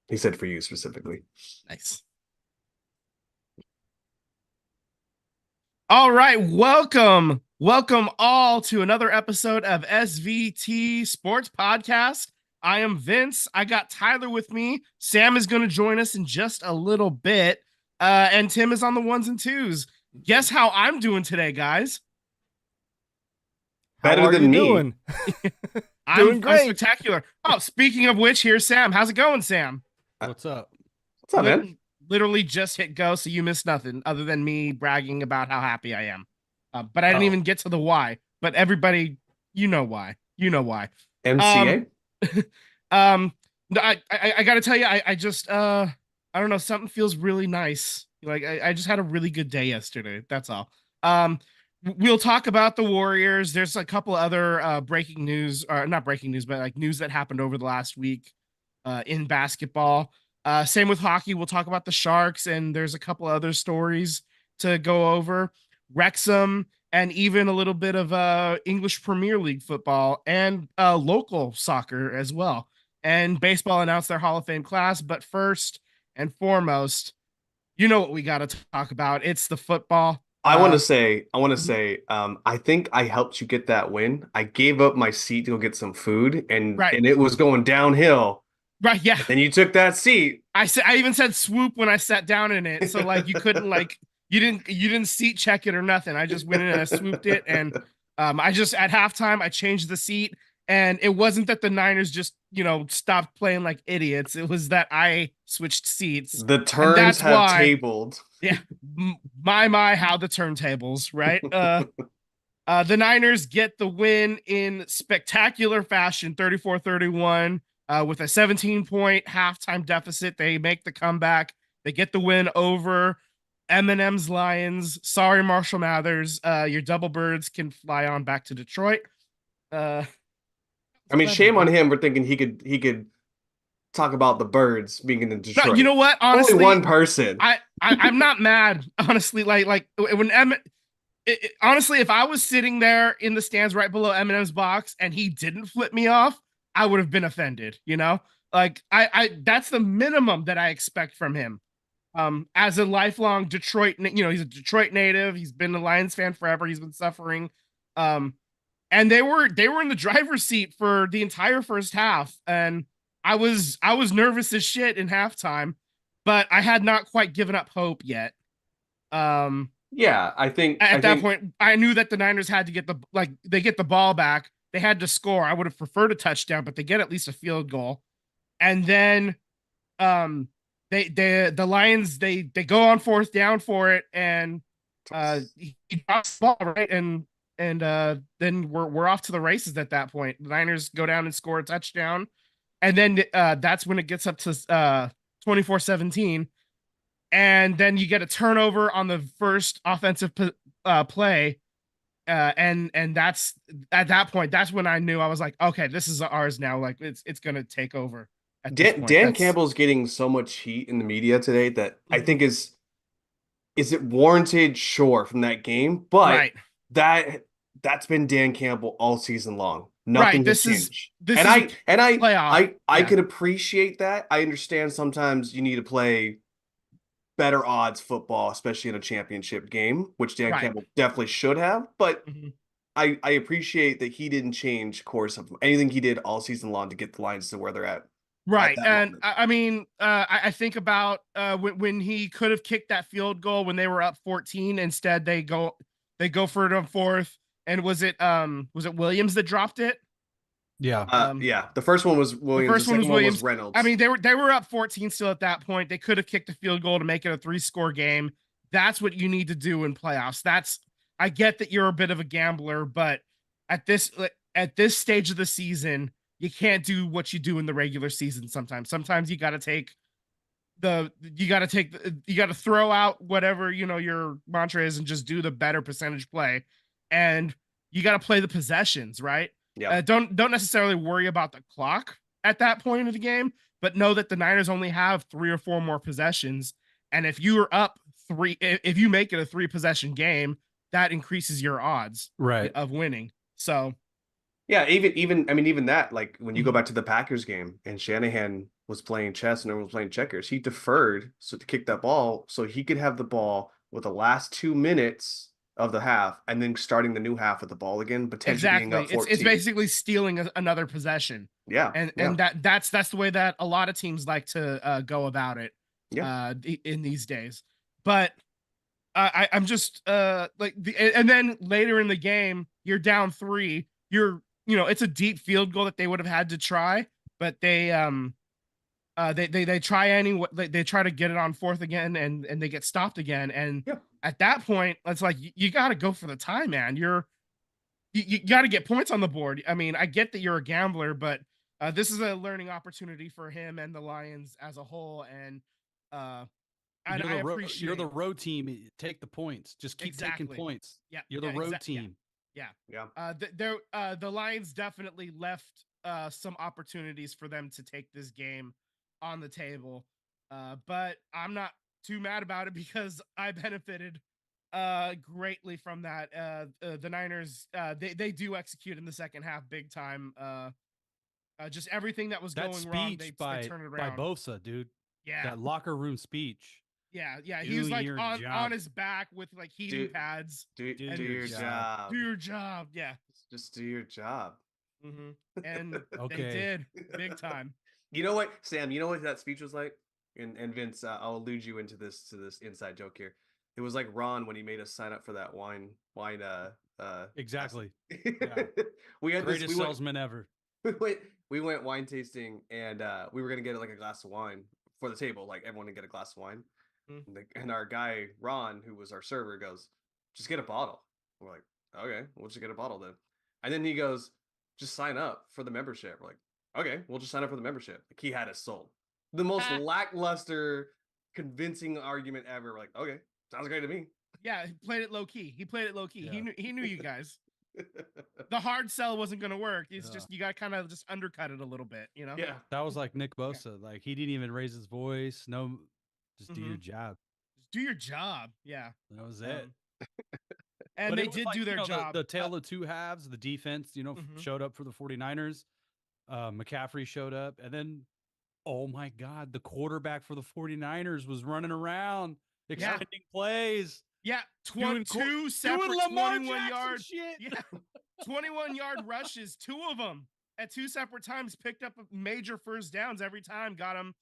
He said for you specifically. Nice. All right, welcome all to another episode of SVT Sports Podcast. I am Vince. I got Tyler with me. Sam is going to join us in just a little bit, and Tim is on the ones and twos. Guess how I'm doing today, guys? How Better are than you me. doing? I'm great. spectacular. Oh, speaking of which, here's Sam. How's it going, Sam? What's up? What's up, man? Literally just hit go, so you missed nothing other than me bragging about how happy I am. But I didn't even get to the why. But everybody, you know why. You know why. MCA. No, I gotta tell you, I just I don't know, something feels really nice. Like I just had a really good day yesterday. That's all. We'll talk about the Warriors. There's a couple other breaking news, or not breaking news, but like news that happened over the last week in basketball. Same with hockey. We'll talk about the Sharks, and there's a couple other stories to go over. Wrexham, and even a little bit of English Premier League football and local soccer as well. And baseball announced their Hall of Fame class. But first and foremost, you know what we got to talk about. It's the football. I want to say, I think I helped you get that win. I gave up my seat to go get some food, and Right. it was going downhill. Right. Yeah. Then you took that seat. I even said swoop when I sat down in it. So like you couldn't like you didn't seat check it or nothing. I just went in and I swooped it, and I just at halftime I changed the seat, and it wasn't that the Niners just stopped playing like idiots. It was that I switched seats. The And turns that's have why, tabled. yeah, my how the turntables, right? The Niners get the win in spectacular fashion, 34-31, with a 17-point halftime deficit. They make the comeback. They get the win over Eminem's Lions. Sorry, Marshall Mathers. Your double birds can fly on back to Detroit. I mean, shame on him for thinking he could talk about the birds being in Detroit. No, you know what? Honestly, only one person. I'm not mad. Honestly, like when honestly, if I was sitting there in the stands right below Eminem's box and he didn't flip me off, I would have been offended. Like I that's the minimum that I expect from him. As a lifelong Detroit, he's a Detroit native. He's been a Lions fan forever. He's been suffering. And they were in the driver's seat for the entire first half, and I was nervous as shit in halftime, but I had not quite given up hope yet. Yeah, I think at that point, I knew that the Niners had to get they get the ball back. They had to score. I would have preferred a touchdown, but they get at least a field goal. And then the Lions they go on fourth down for it, and he drops the ball, right, and then we're off to the races at that point. The Niners go down and score a touchdown, and then that's when it gets up to 24-17. And then you get a turnover on the first offensive play, and that's at that point. That's when I knew. I was like, okay, this is ours now. Like it's gonna take over. At this point. Dan Campbell's getting so much heat in the media today that I think is it warranted? Sure, from that game, but that's been Dan Campbell all season long. Nothing has changed. I could appreciate that. I understand sometimes you need to play better odds football, especially in a championship game, which Dan Campbell definitely should have. But I appreciate that he didn't change course of anything he did all season long to get the Lions to where they're at. Right. And I mean, I think about when he could have kicked that field goal when they were up 14. Instead, they go for it on fourth. And was it Williams that dropped it? Yeah. Yeah. The first one was Williams. The second one was Reynolds. I mean, they were up 14 still at that point. They could have kicked a field goal to make it a 3-score game. That's what you need to do in playoffs. I get that you're a bit of a gambler, but at this stage of the season, you can't do what you do in the regular season sometimes. Sometimes you got to throw out whatever, your mantra is and just do the better percentage play. And you got to play the possessions, right? Yeah. Don't necessarily worry about the clock at that point of the game, but know that the Niners only have 3 or 4 more possessions. And if you are up 3, if you make it a 3-possession game, that increases your odds of winning. So yeah, even that, like when you go back to the Packers game and Shanahan was playing chess and everyone was playing checkers. He deferred so to kick that ball so he could have the ball with the last 2 minutes of the half and then starting the new half with the ball again, potentially being up 14. It's basically stealing another possession. Yeah. And that's the way that a lot of teams like to go about it in these days. But I'm just and then later in the game, you're down 3. It's a deep field goal that they would have had to try, but they try anyway. They try to get it on 4th again, and they get stopped again. And at that point, it's like you got to go for the tie, man. You got to get points on the board. I mean, I get that you're a gambler, but this is a learning opportunity for him and the Lions as a whole. And you're the road team. Take the points. Just keep taking points. Yeah, you're the road team. Yeah. The Lions definitely left some opportunities for them to take this game on the table, but I'm not too mad about it because I benefited greatly from that. The Niners they do execute in the second half big time. Just everything that was going wrong, they turn it around. By Bosa, dude. Yeah, that locker room speech. Yeah. He was like on his back with like heating pads. Do your job. Do your job. Yeah. Just do your job. Mm-hmm. And they did big time. You know what, Sam? You know what that speech was like? And Vince, I'll allude you into this inside joke here. It was like Ron when he made us sign up for that wine. Exactly. Yeah. We had greatest salesman ever. We went wine tasting, and we were gonna get like a glass of wine for the table, like everyone to get a glass of wine. And our guy Ron, who was our server, goes, "Just get a bottle." We're like, "Okay, we'll just get a bottle then." And then he goes, "Just sign up for the membership." We're like, "Okay, we'll just sign up for the membership." Like, he had us sold. The most lackluster, convincing argument ever. We're like, "Okay, sounds great to me." Yeah, he played it low key. Yeah. He knew you guys. The hard sell wasn't going to work. It's just you got to kind of just undercut it a little bit, you know? Yeah, that was like Nick Bosa. Like he didn't even raise his voice. No. Just do your job. Just do your job. Yeah. That was it. And they did do their job. The tale of two halves, the defense, showed up for the 49ers. McCaffrey showed up. And then, oh my God, the quarterback for the 49ers was running around, extending plays. Yeah. 22 separate 21-yard shit. Yeah. 21-yard rushes, 2 of them at 2 separate times, picked up major first downs every time, got them.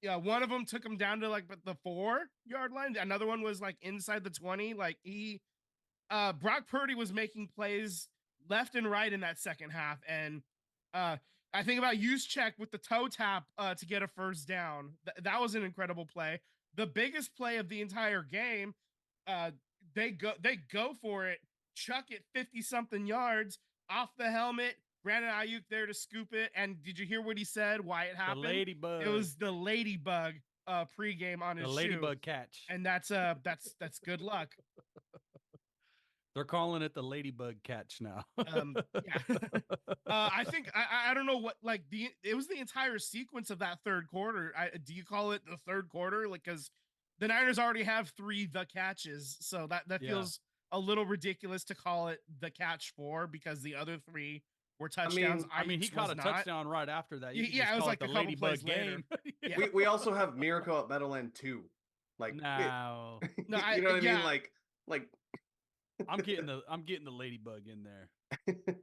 Yeah, one of them took him down to like the 4-yard line. Another one was like inside the 20. Like Brock Purdy was making plays left and right in that second half. And I think about Juszczyk with the toe tap to get a first down. That was an incredible play. The biggest play of the entire game. They go for it, chuck it 50-something yards off the helmet. Brandon Ayuk there to scoop it. And did you hear what he said? Why it happened? The ladybug. It was the ladybug pregame on his shoe. The ladybug catch. And that's good luck. They're calling it the ladybug catch now. I think I don't know what it was the entire sequence of that third quarter. Do you call it the third quarter? Like, because the Niners already have 3 the catches, so that feels a little ridiculous to call it the catch 4 because the other 3 were touchdowns. I mean, he caught a touchdown right after that. It was like the a couple ladybug plays game. Later. We also have Miracle at Meadowland 2. Like, no, you know what I mean? Like. I'm getting the ladybug in there.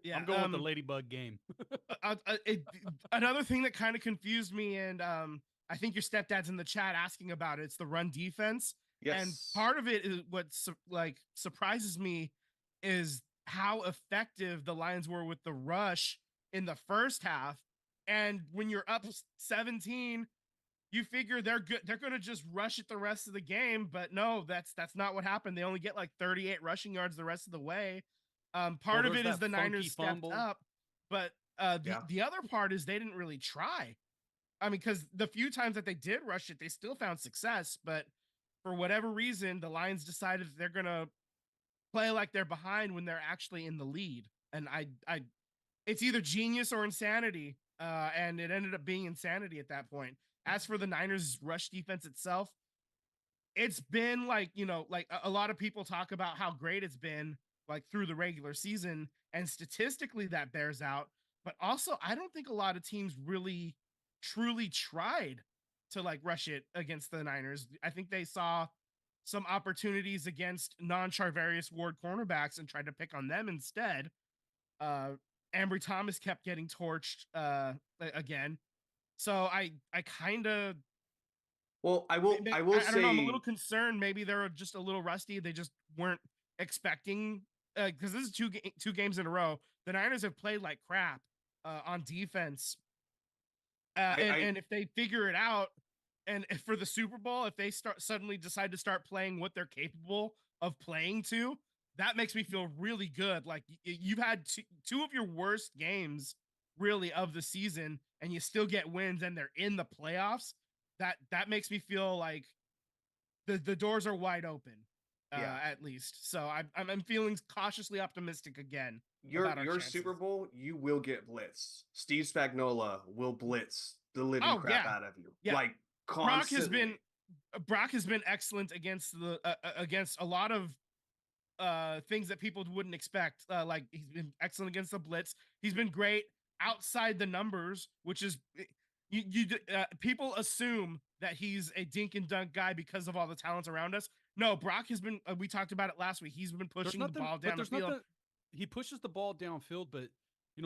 Yeah, I'm going with the ladybug game. Another thing that kind of confused me, and I think your stepdad's in the chat asking about it. It's the run defense. Yes. And part of it is what surprises me is how effective the Lions were with the rush in the first half. And when you're up 17, you figure they're good. They're going to just rush it the rest of the game, but no, that's not what happened. They only get like 38 rushing yards the rest of the way. Part of it is the Niners stepped up, but the other part is they didn't really try. I mean, because the few times that they did rush it, they still found success, but for whatever reason, the Lions decided that they're going to play like they're behind when they're actually in the lead. And it's either genius or insanity. And it ended up being insanity at that point. As for the Niners rush defense itself, it's been like a lot of people talk about how great it's been like through the regular season, and statistically that bears out. But also, I don't think a lot of teams really truly tried to like rush it against the Niners. I think they saw some opportunities against non-Charvarius Ward cornerbacks and tried to pick on them instead. Ambry Thomas kept getting torched again. So I kind of I will say, I don't know, I'm a little concerned. Maybe they're just a little rusty. They just weren't expecting, because this is two games in a row. The Niners have played like crap on defense. And if they figure it out, and if for the Super Bowl, if they suddenly decide to start playing what they're capable of playing to, that makes me feel really good. Like you've had two of your worst games really of the season, and you still get wins, and they're in the playoffs. That makes me feel like the doors are wide open, at least. So I'm feeling cautiously optimistic again. Your Super Bowl, you will get blitz. Steve Spagnuolo will blitz the living crap out of you. Yeah. Like constantly. Brock has been excellent against against a lot of things that people wouldn't expect. Like he's been excellent against the blitz. He's been great outside the numbers, which is people assume that he's a dink and dunk guy because of all the talents around us. No, Brock has been. We talked about it last week. He's been pushing the ball down the field. He pushes the ball downfield, but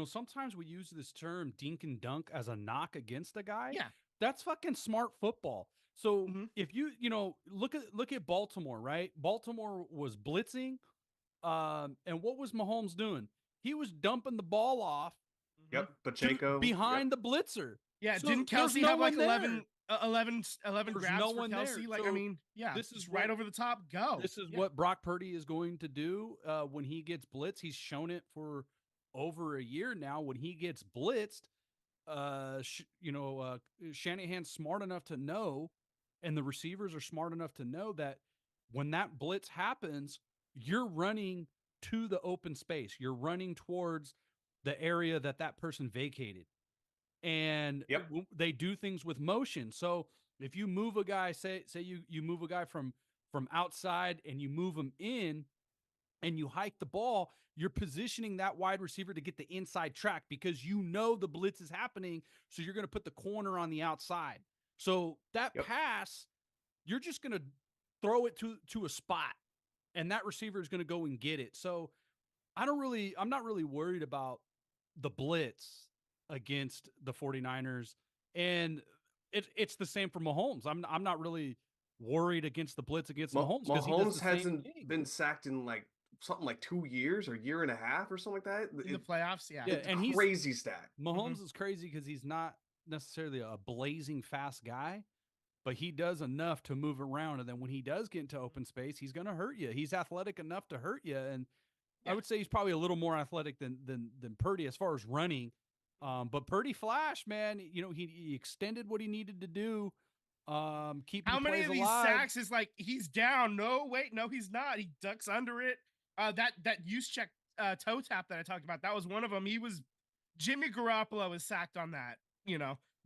sometimes we use this term dink and dunk as a knock against a guy. Yeah, that's fucking smart football. So if you look at Baltimore, right? Baltimore was blitzing, and what was Mahomes doing? He was dumping the ball off. Yep, Pacheco behind the blitzer. Yeah, so didn't Kelsey have like 11 grabs for Kelsey? Like, so, I mean, yeah, this is right over the top. Go. This is what Brock Purdy is going to do when he gets blitzed. He's shown it for over a year now. When he gets blitzed, Shanahan's smart enough to know, and the receivers are smart enough to know that when that blitz happens, you're running to the open space. You're running towards the area that person vacated. And they do things with motion. So if you move a guy, say you move a guy from outside and you move him in and you hike the ball, you're positioning that wide receiver to get the inside track because the blitz is happening. So you're going to put the corner on the outside. So that pass, you're just going to throw it to a spot, and that receiver is going to go and get it. So I'm not really worried about the blitz against the 49ers, and it's the same for Mahomes. I'm not really worried against the blitz against Mahomes. Mahomes hasn't been sacked in like something like 2 years or year and a half or something like that in the playoffs. Yeah, and he's crazy stat. Mahomes is crazy because he's not necessarily a blazing fast guy, but he does enough to move around. And then when he does get into open space, he's going to hurt you. He's athletic enough to hurt you, and I would say he's probably a little more athletic than Purdy as far as running. But Purdy flashed, man. He extended what he needed to do. Keep how many of these sacks is like he's down? No, wait, no, he's not. He ducks under it. That Juszczyk toe tap that I talked about, that was one of them. Jimmy Garoppolo was sacked on that,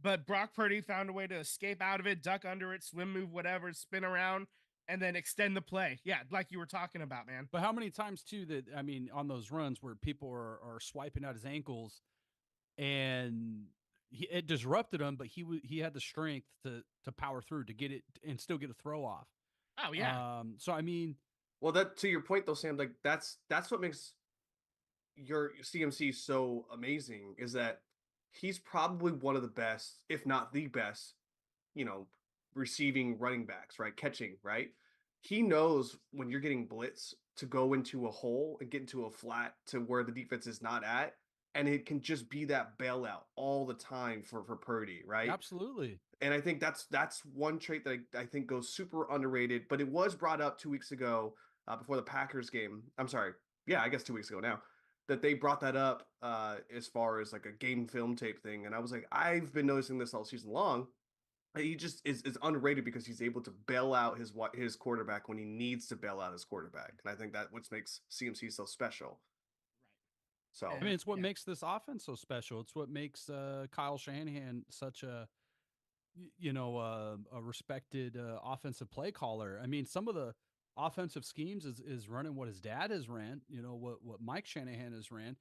but Brock Purdy found a way to escape out of it, duck under it, swim move, whatever, spin around, and then extend the play. Yeah, like you were talking about, man. But how many times too on those runs where people are swiping out his ankles, and it disrupted him, but he had the strength to power through to get it and still get a throw off. Oh yeah. So I mean, well, that to your point though, Sam, like that's what makes your CMC so amazing is that he's probably one of the best, if not the best, receiving running backs, right? Catching, right? He knows when you're getting blitz to go into a hole and get into a flat to where the defense is not at. And it can just be that bailout all the time for Purdy, right? Absolutely. And I think that's one trait that I think goes super underrated, but it was brought up 2 weeks ago before the Packers game. I'm sorry. Yeah, I guess 2 weeks ago now that they brought that up as far as like a game film tape thing. And I was like, I've been noticing this all season long. He just is underrated because he's able to bail out his quarterback when he needs to bail out his quarterback. And I think that what makes CMC so special. So I mean, it's what makes this offense so special. It's what makes Kyle Shanahan such a respected offensive play caller. I mean, some of the offensive schemes is running what his dad has ran. What Mike Shanahan has ran.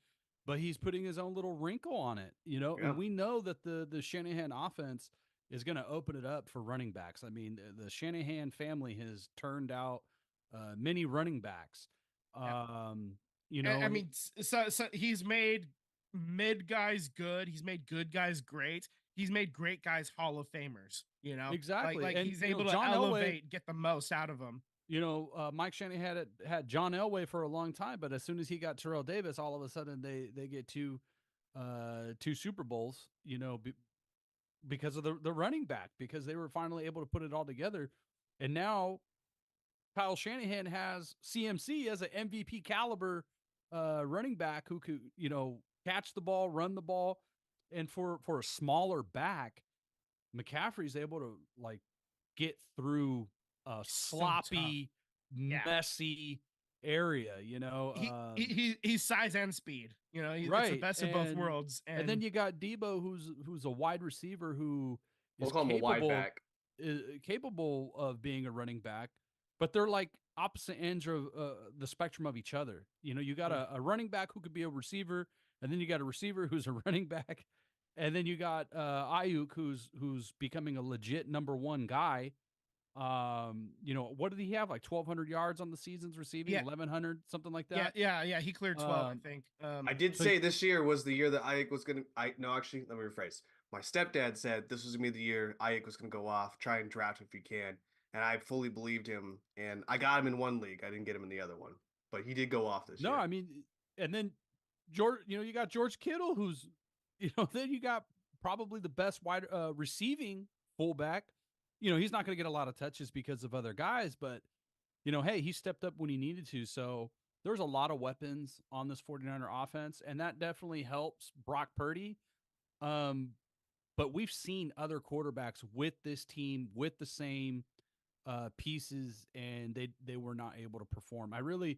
but he's putting his own little wrinkle on it, and we know that the Shanahan offense is going to open it up for running backs. I mean, the Shanahan family has turned out many running backs. I mean, so he's made mid guys good. He's made good guys great. He's made great guys Hall of Famers. Exactly. Like and, he's able to John elevate, Elway, get the most out of them. Mike Shanahan had John Elway for a long time, but as soon as he got Terrell Davis, all of a sudden they get two Super Bowls. Because of the running back, because they were finally able to put it all together, and now Kyle Shanahan has CMC as an MVP caliber running back who could catch the ball, run the ball, and for a smaller back, McCaffrey's able to like get through a sloppy, messy area. He's size and speed. Right. It's the best of both worlds. And then you got Debo, who's a wide receiver who is capable of being a running back, but they're like opposite ends of the spectrum of each other. You got a running back who could be a receiver, and then you got a receiver who's a running back, and then you got Ayuk who's becoming a legit number one guy. What did he have? Like 1,200 yards on the season's receiving, 1,100, something like that. Yeah. He cleared 12, I think. I did say this year was the year that Ayuk was gonna. No, actually, let me rephrase. My stepdad said this was gonna be the year Ayuk was gonna go off, try and draft if he can, and I fully believed him. And I got him in one league. I didn't get him in the other one, but he did go off this year. No, I mean, and then George, you got George Kittle, who's, then you got probably the best wide receiving fullback. He's not going to get a lot of touches because of other guys, but, hey, he stepped up when he needed to. So there's a lot of weapons on this 49er offense, and that definitely helps Brock Purdy. But we've seen other quarterbacks with this team with the same pieces, and they were not able to perform. I really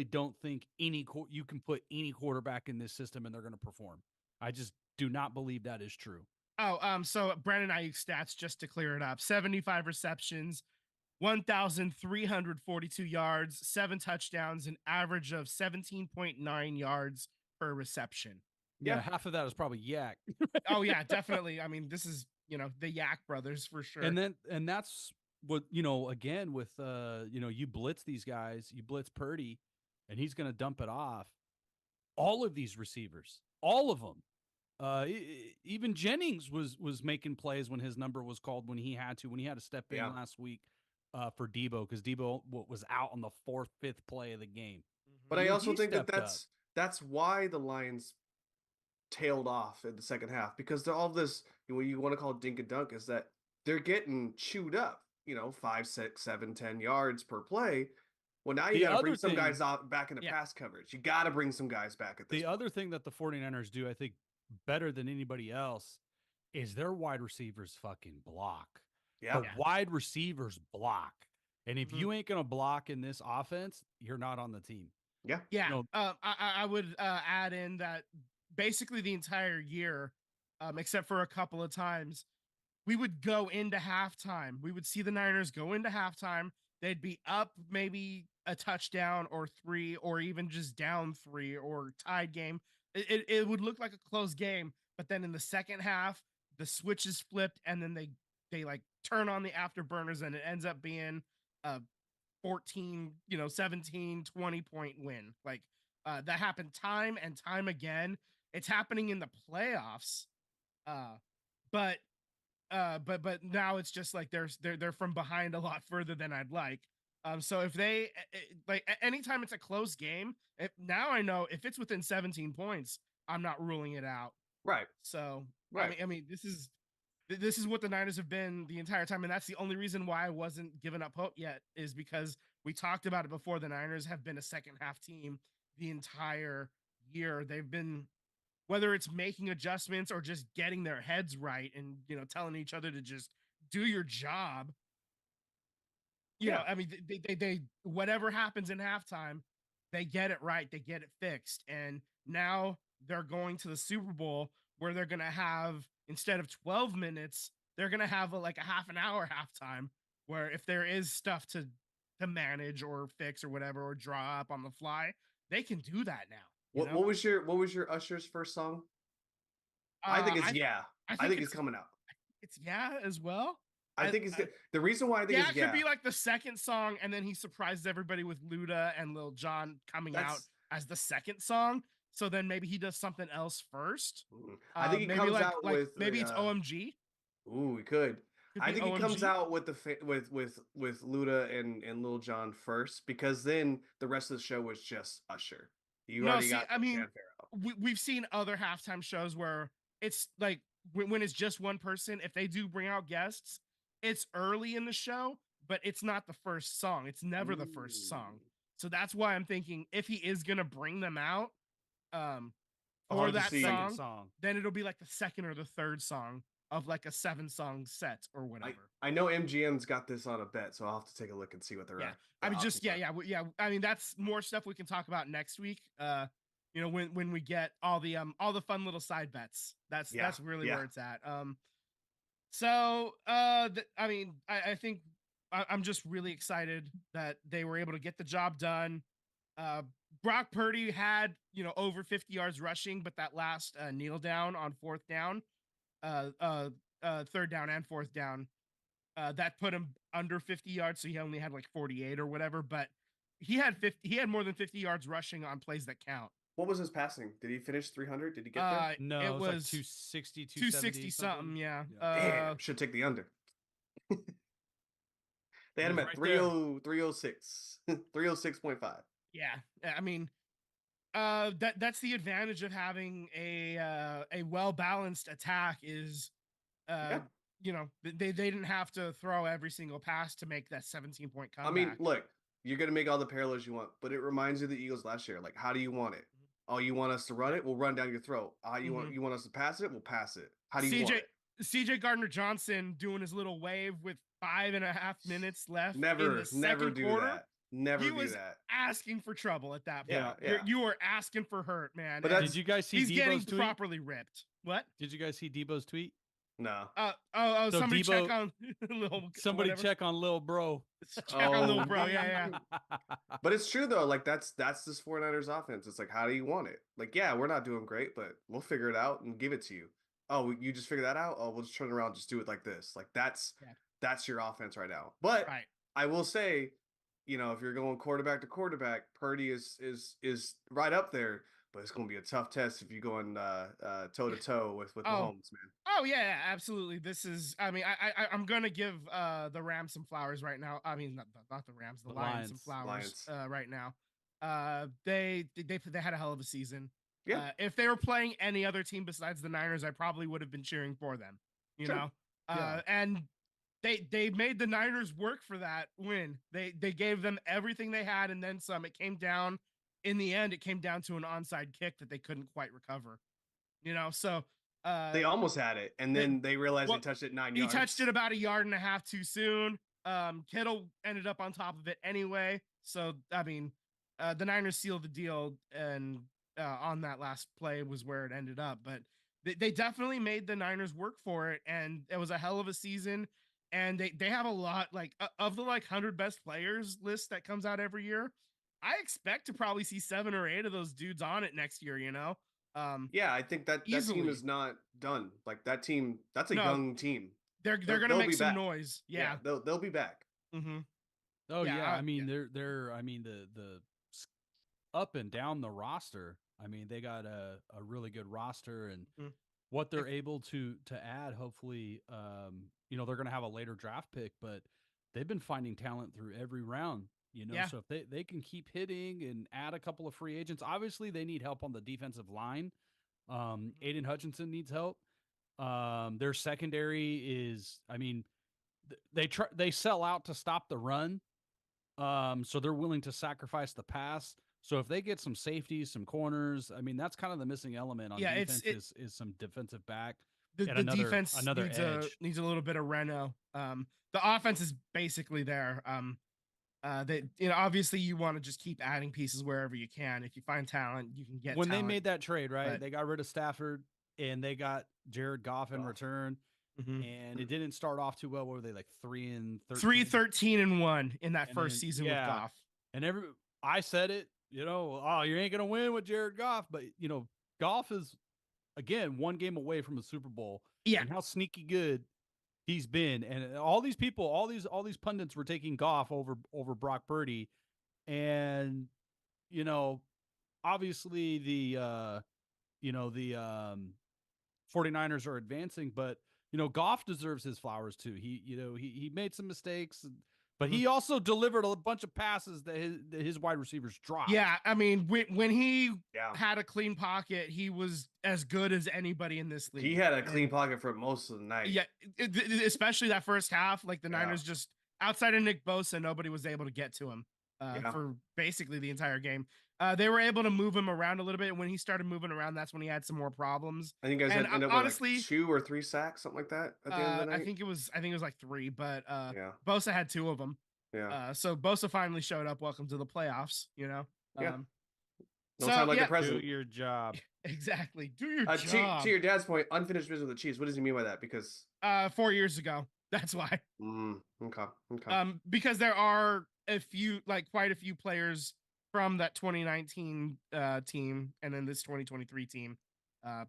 don't think you can put any quarterback in this system and they're going to perform. I just do not believe that is true. So Brandon Ayuk stats, just to clear it up: 75 receptions, 1,342 yards, 7 touchdowns, an average of 17.9 yards per reception. Yeah, half of that is probably Yak. Oh yeah, definitely. I mean, this is the Yak brothers for sure. And that's what again with you blitz these guys, you blitz Purdy, and he's going to dump it off. All of these receivers, all of them. Even Jennings was making plays when his number was called, when he had to step in last week for Debo, because Debo was out on the 4th, 5th play of the game. But I also think that's why the Lions tailed off in the second half, because they're all this, what you want to call dink and dunk, is that they're getting chewed up, 5, 6, 7, 10 yards per play. Well, now you got to bring some guys back into pass coverage. You got to bring some guys back at this point. Other thing that the 49ers do, I think, better than anybody else, is their wide receivers fucking block. Yeah. The wide receivers block. And if you ain't going to block in this offense, you're not on the team. Yeah. Yeah. I would add in that basically the entire year, except for a couple of times, we would go into halftime. We would see the Niners go into halftime. They'd be up maybe a touchdown or 3, or even just down 3, or tied game. It would look like a close game, but then in the second half, the switch is flipped, and then they like turn on the afterburners, and it ends up being a 14, 17, 20-point win. Like that happened time and time again. It's happening in the playoffs, but now it's just like they're from behind a lot further than I'd like. So if they like anytime it's a close game, now I know if it's within 17 points, I'm not ruling it out. Right. So right. I mean, this is what the Niners have been the entire time, and that's the only reason why I wasn't giving up hope yet, is because we talked about it before. The Niners have been a second half team the entire year. They've been, whether it's making adjustments or just getting their heads right and telling each other to just do your job. I mean, they whatever happens in halftime, they get it right, they get it fixed, and now they're going to the Super Bowl, where they're gonna have, instead of 12 minutes, they're gonna have a half an hour halftime, where if there is stuff to manage or fix or whatever, or draw up on the fly, they can do that now. What was your Usher's first song? I think it's I think it's coming out. It's as well. I think it's the reason why I think it could be like the second song, and then he surprised everybody with Luda and Lil Jon coming out as the second song. So then maybe he does something else first. I think he comes out with maybe it's OMG. Ooh, he could. I think he comes out with with Luda and Lil Jon first, because then the rest of the show was just Usher. We've seen other halftime shows where it's like when it's just one person. If they do bring out guests, it's early in the show, but it's not the first song. It's never the first song. So that's why I'm thinking if he is gonna bring them out, for that song, then it'll be like the second or the third song of like a 7-song set or whatever. I know MGM's got this on a bet, so I'll have to take a look and see what they're at. I mean, I mean, that's more stuff we can talk about next week. You know, when we get all the fun little side bets. That's really where it's at. I mean, I think I'm just really excited that they were able to get the job done. Brock Purdy had, over 50 yards rushing, but that last kneel down on fourth down, third down and fourth down, that put him under 50 yards. So he only had like 48 or whatever, but he had more than 50 yards rushing on plays that count. What was his passing? Did he finish 300? Did he get there? No, it was like 260, 260 something. Yeah. Damn, should take the under. They had him at 306, 306.5. Yeah. I mean, that's the advantage of having a well-balanced attack is, they didn't have to throw every single pass to make that 17-point comeback. I mean, look, you're going to make all the parallels you want, but it reminds you of the Eagles last year. Like, how do you want it? Oh, you want us to run it? We'll run down your throat. You want us to pass it? We'll pass it. How do you want it? CJ Gardner-Johnson doing his little wave with 5.5 minutes left. Never do that. He was asking for trouble at that point. Yeah. You were asking for hurt, man. But did you guys see he's Debo's getting tweet? Properly ripped? What? Did you guys see Debo's tweet? No. So somebody check on check on Lil Bro. Check on Lil Bro. Yeah. But it's true though. Like that's this 49ers offense. It's like, how do you want it? Like, yeah, we're not doing great, but we'll figure it out and give it to you. Oh, you just figure that out? Oh, we'll just turn around, just do it like this. Like that's your offense right now. But I will say, if you're going quarterback to quarterback, Purdy is right up there. But it's going to be a tough test if you're going toe to toe with Mahomes, man. Oh yeah, absolutely. This is. I mean, I'm going to give the Rams some flowers right now. I mean, not the Rams, the Lions some flowers right now. They had a hell of a season. Yeah. If they were playing any other team besides the Niners, I probably would have been cheering for them. You know. And they made the Niners work for that win. They gave them everything they had and then some. It came down. In the end, it came down to an onside kick that they couldn't quite recover. So they almost had it, and then they realized they touched it 9 yards. He touched it about 1.5 yards too soon. Kittle ended up on top of it anyway. So I mean, the Niners sealed the deal, and on that last play was where it ended up. But they definitely made the Niners work for it, and it was a hell of a season. And they have a lot of the 100 best players list that comes out every year. I expect to probably see 7 or 8 of those dudes on it next year, Yeah, I think that team is not done. Like that team, that's a young team. They're gonna make some noise. Yeah, they'll be back. Mm-hmm. Oh yeah, I mean they're I mean the up and down the roster. I mean they got a really good roster, and what they're able to add. Hopefully, they're gonna have a later draft pick, but they've been finding talent through every round. So if they can keep hitting and add a couple of free agents, obviously they need help on the defensive line. Aiden Hutchinson needs help. Their secondary is, I mean, they sell out to stop the run. So they're willing to sacrifice the pass. So if they get some safeties, some corners, I mean, that's kind of the missing element on defense is some defensive back. The defense needs a little bit of reno. The offense is basically there. Obviously you want to just keep adding pieces wherever you can. If you find talent, you can get when talent. They made that trade, right? They got rid of Stafford and they got Jared Goff in return. And it didn't start off too well. What were they, like 3-13? 3-13-1 in that first season with Goff. And I said it you know, oh, you ain't gonna win with Jared Goff, but you know, Goff is again 1 game away from a Super Bowl. Yeah, and how sneaky good he's been, and all these people, all these pundits were taking Goff over Brock Purdy, and you know, obviously the 49ers are advancing, but you know, Goff deserves his flowers too. He made some mistakes, but he also delivered a bunch of passes that his wide receivers dropped. Yeah, I mean, when he had a clean pocket, he was as good as anybody in this league. He had a clean pocket for most of the night. Yeah, especially that first half. Like the Niners just outside of Nick Bosa, nobody was able to get to him for basically the entire game. They were able to move him around a little bit. When he started moving around, that's when he had some more problems. I think guys ended up honestly with like 2 or 3 sacks, something like that at the end of the night. I think it was like 3, but Bosa had 2 of them. Yeah. So Bosa finally showed up. Welcome to the playoffs. You know. Yeah. No time like the president. Do your job. Exactly. Do your job. To your dad's point, unfinished business with the Chiefs. What does he mean by that? Because 4 years ago. That's why. Okay. Because there are quite a few players from that 2019 team and then this 2023 team.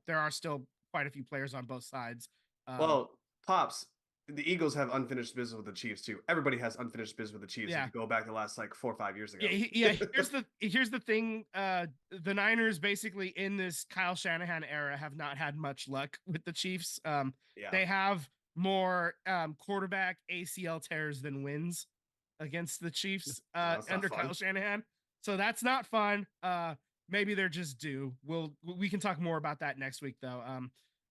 There are still quite a few players on both sides. Well, Pops, the Eagles have unfinished business with the Chiefs too. Everybody has unfinished business with the Chiefs. If you go back the last like 4 or 5 years ago. Yeah. Here's the thing. The Niners basically in this Kyle Shanahan era have not had much luck with the Chiefs. They have more quarterback ACL tears than wins against the Chiefs under Kyle Shanahan. So that's not fun. Maybe they're just due. We can talk more about that next week though.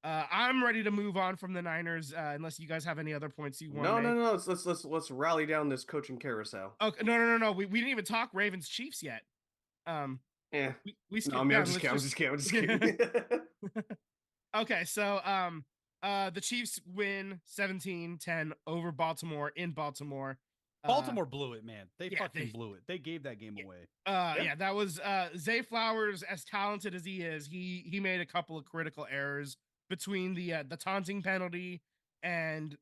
I'm ready to move on from the Niners, unless you guys have any other points you want. No. Let's rally down this coaching carousel. Okay, no. We didn't even talk Ravens Chiefs yet. Yeah. We skipped I'm just kidding. Okay, so the Chiefs win 17-10 over Baltimore in Baltimore. Baltimore blew it, man. They fucking blew it. They gave that game away. That was Zay Flowers, as talented as he is, he made a couple of critical errors between the taunting penalty and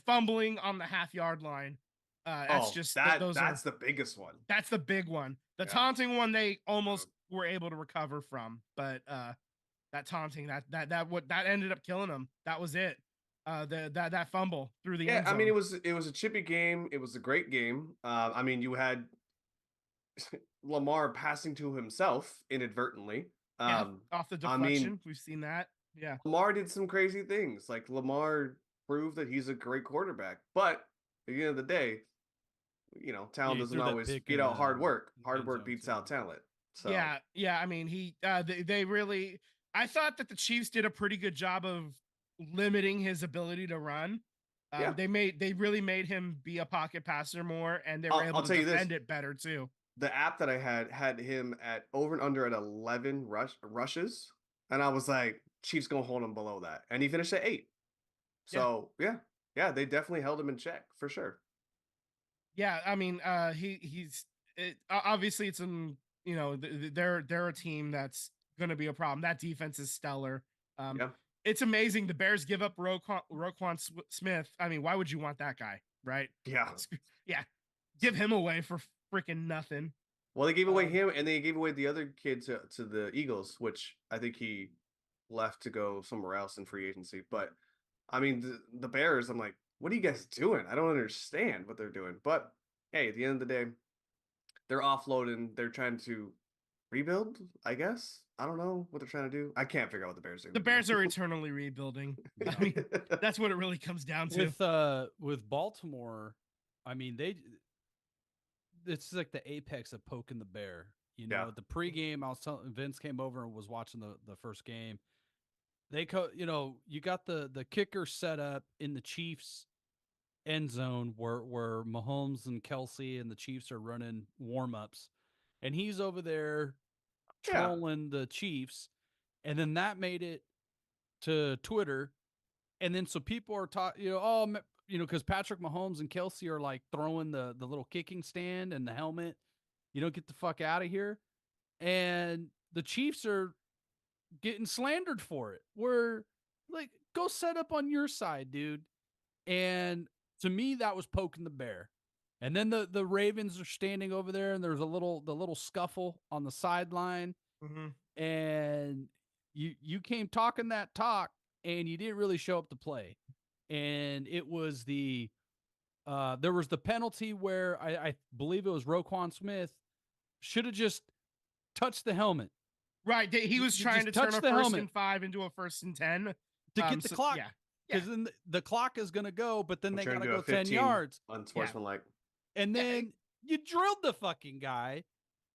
fumbling on the half-yard line. That's the biggest one. That's the big one. The taunting one they almost were able to recover from, but that taunting that ended up killing them. That was it. That fumble through the end zone. I mean, it was a chippy game. It was a great game. I mean, you had Lamar passing to himself inadvertently. Off the deflection. We've seen that. Yeah. Lamar did some crazy things. Like Lamar proved that he's a great quarterback. But at the end of the day, you know, talent doesn't always beat out hard work. Hard work beats out talent. So yeah. I mean, they really. I thought that the Chiefs did a pretty good job of limiting his ability to run. They really made him be a pocket passer more, and they were able to defend it better too. The app that I had him at over and under at 11 rushes, and I was like, Chiefs gonna hold him below that, and he finished at 8. So yeah, they definitely held him in check for sure. Yeah, I mean, obviously it's they're a team that's gonna be a problem. That defense is stellar. It's amazing. The Bears give up Roquan Smith. I mean, why would you want that guy, right? Yeah. Give him away for freaking nothing. Well, they gave away him, and they gave away the other kid to the Eagles, which I think he left to go somewhere else in free agency. But I mean, the Bears, I'm like, what are you guys doing? I don't understand what they're doing. But hey, at the end of the day, they're offloading. They're trying to rebuild, I guess. I don't know what they're trying to do. I can't figure out what the Bears are. The Bears are eternally rebuilding. I mean, that's what it really comes down to. With Baltimore, I mean, it's like the apex of poking the bear. You know, the pregame, I was telling Vince came over and was watching the first game. You got the kicker set up in the Chiefs end zone where Mahomes and Kelsey and the Chiefs are running warm-ups, and he's over there trolling the Chiefs, and then that made it to Twitter, and then so people are talking, because Patrick Mahomes and Kelsey are like throwing the little kicking stand and the helmet, get the fuck out of here, and the Chiefs are getting slandered for it. We're like, go set up on your side, dude. And to me, that was poking the bear. And then the Ravens are standing over there, and there's the little scuffle on the sideline, and you came talking that talk, and you didn't really show up to play. And it was there was the penalty where I believe it was Roquan Smith should have just touched the helmet. Right, he was trying to turn a 1st and 5 into a 1st and 10 to get the clock. Yeah, because then the clock is going to go, but then they got to go 10 yards. Unsportsmanlike. And then you drilled the fucking guy.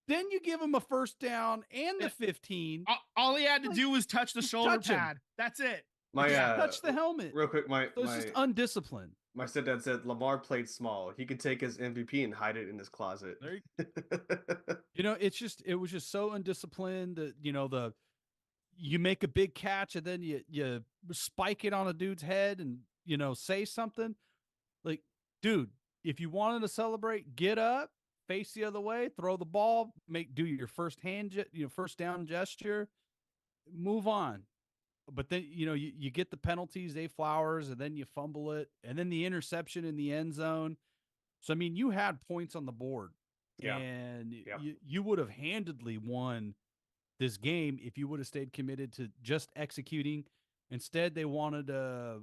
Then you give him a 1st down and the 15. All he had to do was touch the shoulder pad. That's it. Touch the helmet. Real quick, it's just undisciplined. My stepdad said Lamar played small. He could take his MVP and hide it in his closet. It was just so undisciplined that, you make a big catch and then you spike it on a dude's head and, say something. Like, dude, if you wanted to celebrate, get up, face the other way, throw the ball, do your first down gesture, move on. But then, you get the penalties, Zay Flowers, and then you fumble it, and then the interception in the end zone. So, I mean, you had points on the board, and you would have handedly won this game if you would have stayed committed to just executing. Instead, they wanted to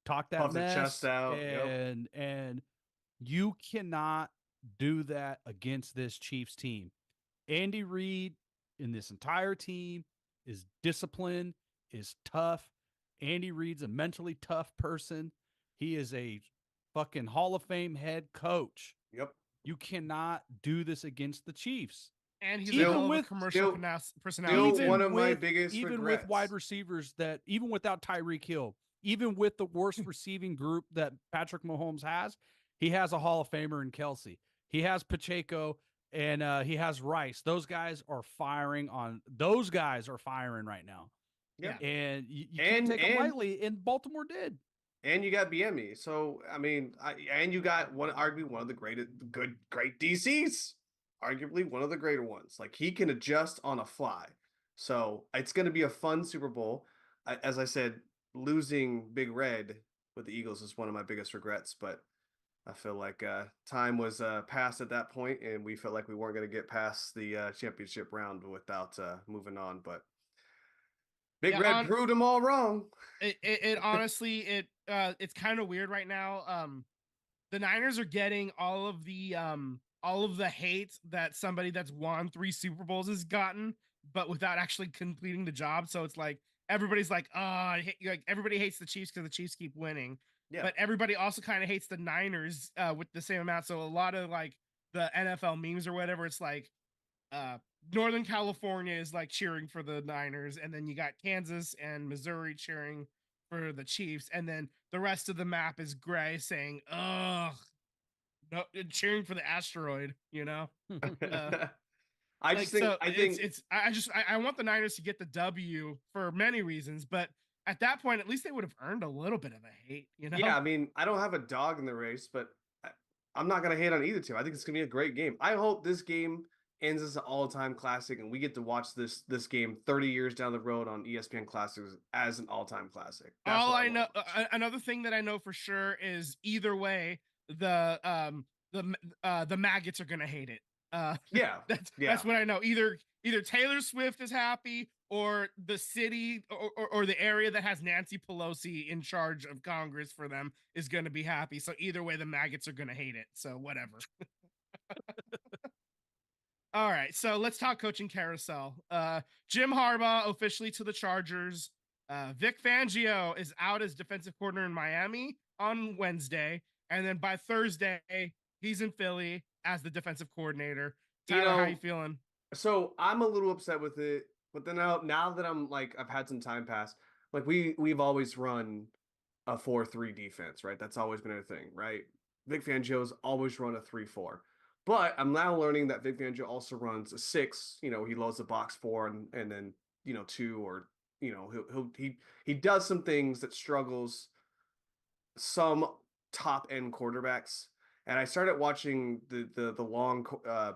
talk that mess, the chest out, and you cannot do that against this Chiefs team. Andy Reid and this entire team is disciplined, is tough. Andy Reid's a mentally tough person. He is a fucking Hall of Fame head coach. Yep. You cannot do this against the Chiefs. And he's even with commercial personality. Still one of my biggest even regrets. With wide receivers that, even without Tyreek Hill, even with the worst receiving group that Patrick Mahomes has, he has a Hall of Famer in Kelsey. He has Pacheco and he has Rice. Those guys are firing right now. Yeah. And you can't take them lightly, and Baltimore did. And you got BME. So, I mean, and you got arguably one of the great DCs. Arguably one of the greater ones. Like, he can adjust on a fly. So it's going to be a fun Super Bowl. As I said, losing Big Red with the Eagles is one of my biggest regrets, but I feel like time was past at that point, and we felt like we weren't going to get past the championship round without moving on. But Big Red proved them all wrong. It honestly, it's kind of weird right now. The Niners are getting all of the hate that somebody that's won 3 Super Bowls has gotten, but without actually completing the job. So it's like everybody's like, everybody hates the Chiefs because the Chiefs keep winning. Yeah. But everybody also kind of hates the Niners with the same amount. So a lot of like the NFL memes or whatever, it's like Northern California is like cheering for the Niners, and then you got Kansas and Missouri cheering for the Chiefs, and then the rest of the map is gray saying, ugh. No, cheering for the asteroid, I want the Niners to get the W for many reasons, but at that point, at least they would have earned a little bit of a hate, Yeah, I mean, I don't have a dog in the race, but I'm not gonna hate on either team. I think it's gonna be a great game. I hope this game ends as an all-time classic, and we get to watch this game 30 years down the road on ESPN Classics as an all-time classic. All I know, another thing that I know for sure is either way, the maggots are gonna hate it. That's what I know. Either Taylor Swift is happy, or the city or the area that has Nancy Pelosi in charge of Congress for them is gonna be happy. So either way, the maggots are gonna hate it. So whatever. All right, so let's talk coaching carousel. Jim Harbaugh officially to the Chargers. Vic Fangio is out as defensive coordinator in Miami on Wednesday, and then by Thursday he's in Philly as the defensive coordinator. Tyler, how are you feeling? So I'm a little upset with it, but then now that I'm like, I've had some time pass, like we've always run a 4-3 defense, right? That's always been a thing, right? Vic Fangio's always run a 3-4. But I'm now learning that Vic Fangio also runs a 6. He loads the box 4 and then 2, or he does some things that struggles some top end quarterbacks. And I started watching the long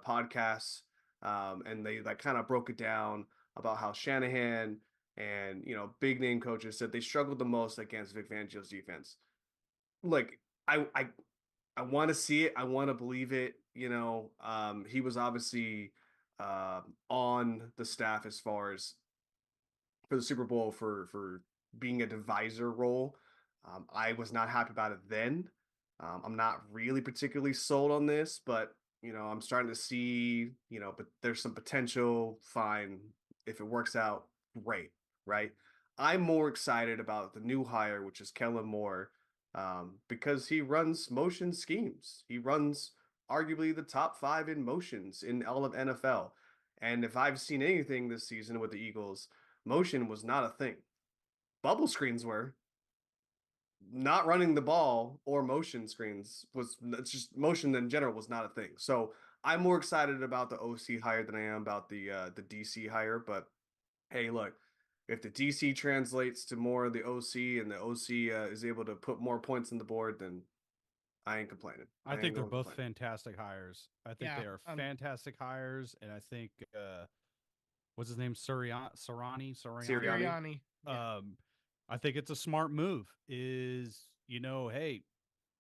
podcasts, and they like kind of broke it down about how Shanahan and big name coaches said they struggled the most against Vic Fangio's defense. Like I I want to see it. I want to believe it. He was obviously on the staff as far as for the Super Bowl for being a divisor role. I was not happy about it then. I'm not really particularly sold on this, but I'm starting to see, but there's some potential. Fine, if it works out, great, right? I'm more excited about the new hire, which is Kellen Moore, because he runs motion schemes. He runs arguably the top 5 in motions in all of NFL. And if I've seen anything this season with the Eagles, motion was not a thing. Bubble screens were. Not running the ball or motion screens was, it's just motion in general was not a thing. So I'm more excited about the OC hire than I am about the DC hire. But hey, look, if the DC translates to more of the OC and the OC is able to put more points on the board, then I ain't complaining. I think they're both fantastic hires. I think they are fantastic hires, and I think what's his name? Sirianni. I think it's a smart move. Hey,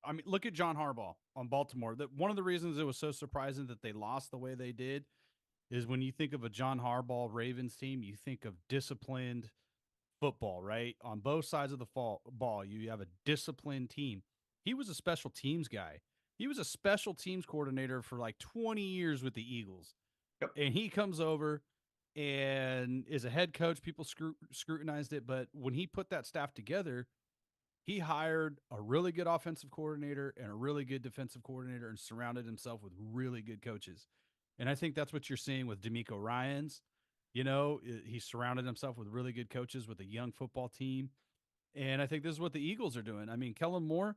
I mean, look at John Harbaugh on Baltimore. That one of the reasons it was so surprising that they lost the way they did is when you think of a John Harbaugh Ravens team, you think of disciplined football, right? On both sides of the ball, you have a disciplined team. He was a special teams guy. He was a special teams coordinator for like 20 years with the Eagles. Yep. And he comes over and is a head coach. People scrutinized it, but when he put that staff together, he hired a really good offensive coordinator and a really good defensive coordinator and surrounded himself with really good coaches. And I think that's what you're seeing with DeMeco Ryans. He surrounded himself with really good coaches with a young football team. And I think this is what the Eagles are doing. I mean, Kellen Moore,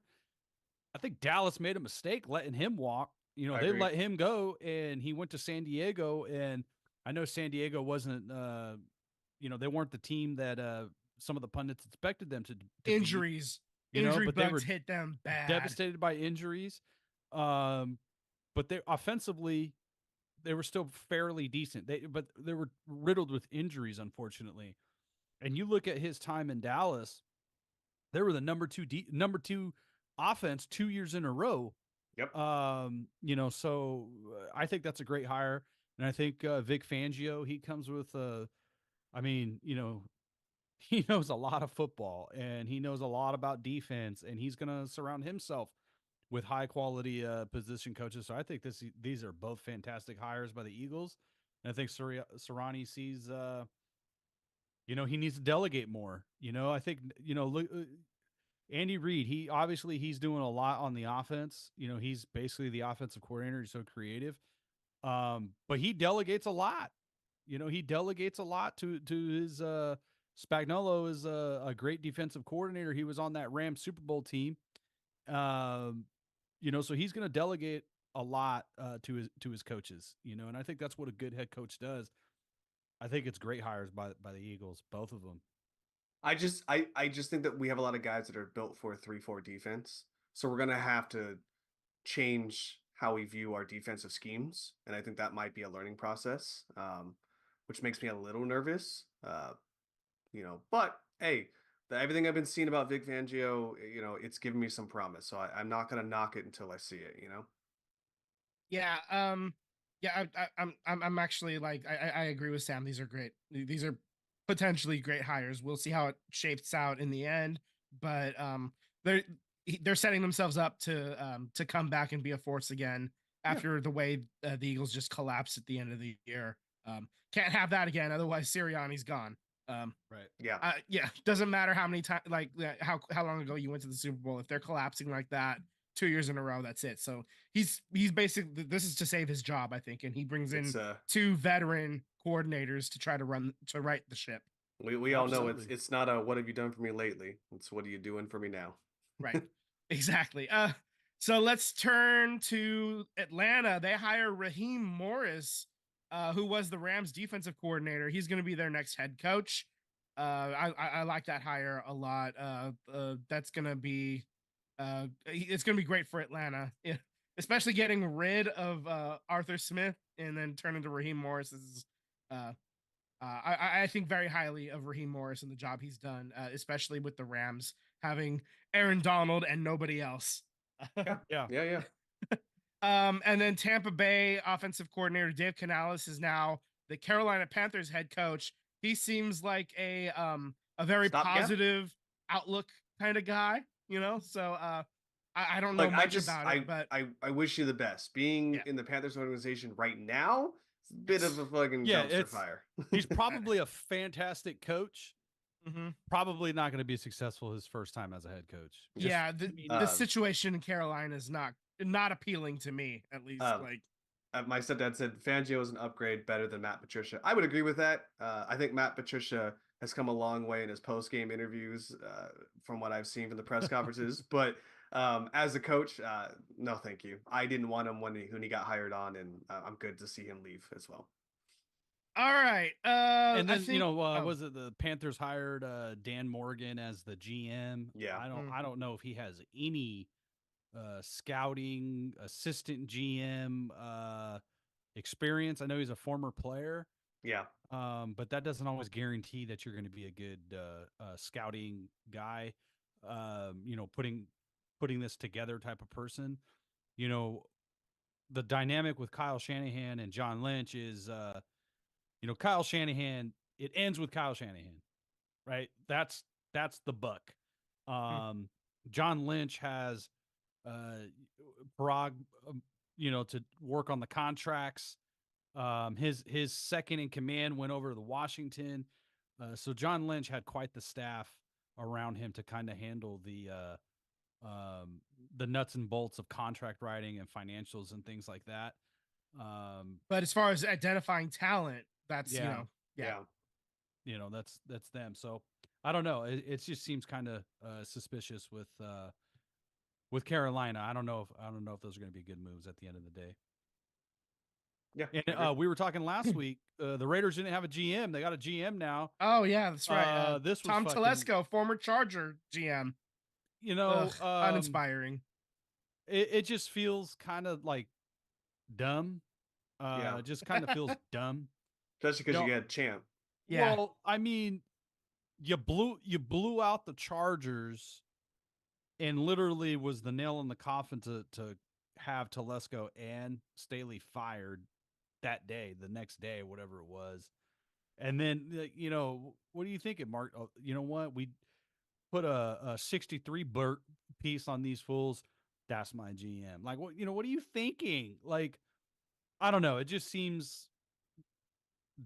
I think Dallas made a mistake letting him walk. They let him go, and he went to San Diego, and I know San Diego wasn't, they weren't the team that some of the pundits expected them to injuries. Injury bugs hit them bad. Devastated by injuries. But they offensively, they were still fairly decent. But they were riddled with injuries, unfortunately. And you look at his time in Dallas, they were the number two offense 2 years in a row. Yep. So I think that's a great hire. And I think Vic Fangio, he comes with he knows a lot of football and he knows a lot about defense, and he's going to surround himself with high quality position coaches. So I think these are both fantastic hires by the Eagles. And I think Sirianni sees, he needs to delegate more. I think, look, Andy Reid, he's doing a lot on the offense. He's basically the offensive coordinator. He's so creative. But he delegates a lot. He delegates a lot to his Spagnuolo is a great defensive coordinator. He was on that Rams Super Bowl team. So he's going to delegate a lot to his coaches, and I think that's what a good head coach does. I think it's great hires by the Eagles, both of them. I just think that we have a lot of guys that are built for a 3-4 defense. So we're going to have to change how we view our defensive schemes. And I think that might be a learning process, which makes me a little nervous. But hey, everything I've been seeing about Vic Fangio, it's given me some promise. So I'm not going to knock it until I see it, Yeah. I'm actually like, I agree with Sam. These are great. These are potentially great hires. We'll see how it shapes out in the end, but they're setting themselves up to come back and be a force again after the way the Eagles just collapsed at the end of the year. Can't have that again. Otherwise Sirianni's gone. Right. Yeah. Doesn't matter how many times, like how long ago you went to the Super Bowl. If they're collapsing like that 2 years in a row, that's it. So he's basically, this is to save his job, I think. And he brings in 2 veteran coordinators to try to right the ship. We all know it's not a, what have you done for me lately? It's what are you doing for me now? Right. Exactly. So let's turn to Atlanta. They hire Raheem Morris, who was the Rams defensive coordinator. He's going to be their next head coach. I like that hire a lot. That's going to be, it's going to be great for Atlanta, especially getting rid of Arthur Smith and then turning to Raheem Morris. I think very highly of Raheem Morris and the job he's done, especially with the Rams having Aaron Donald and nobody else. Yeah. And then Tampa Bay offensive coordinator Dave Canales is now the Carolina Panthers head coach. He seems like a very positive outlook kind of guy, So I don't know much about it, but I wish you the best. Being in the Panthers organization right now, it's a bit of a fucking dumpster fire. He's probably a fantastic coach. Probably not going to be successful his first time as a head coach. The situation in Carolina is not appealing to me, at least. My stepdad said Fangio is an upgrade better than Matt Patricia. I would agree with that. I think Matt Patricia has come a long way in his post-game interviews from what I've seen from the press conferences. But as a coach, no, thank you. I didn't want him when he got hired on, and I'm good to see him leave as well. All right. And then, was it the Panthers hired Dan Morgan as the GM? Yeah. I don't know if he has any scouting assistant GM experience. I know he's a former player. Yeah. But that doesn't always guarantee that you're going to be a good scouting guy. Putting this together type of person. The dynamic with Kyle Shanahan and John Lynch is Kyle Shanahan, it ends with Kyle Shanahan, right? That's the buck. John Lynch has Parag, to work on the contracts. His second in command went over to Washington. So John Lynch had quite the staff around him to kind of handle the nuts and bolts of contract writing and financials and things like that. But as far as identifying talent, that's that's them. So I don't know. It just seems kind of suspicious with Carolina. I don't know if those are going to be good moves at the end of the day. Yeah. And we were talking last week. The Raiders didn't have a GM. They got a GM now. Oh yeah, that's right. This was Tom Telesco, former Charger GM. Uninspiring. It just feels kind of like dumb. It just kind of feels dumb. Especially because you get champ. Yeah. Well, I mean, you blew out the Chargers, and literally was the nail in the coffin to have Telesco and Staley fired that day, the next day, whatever it was. And then, what do you think, Mark? Oh, you know what? We put a 63 Burt piece on these fools. That's my GM. Like, what are you thinking? Like, I don't know. It just seems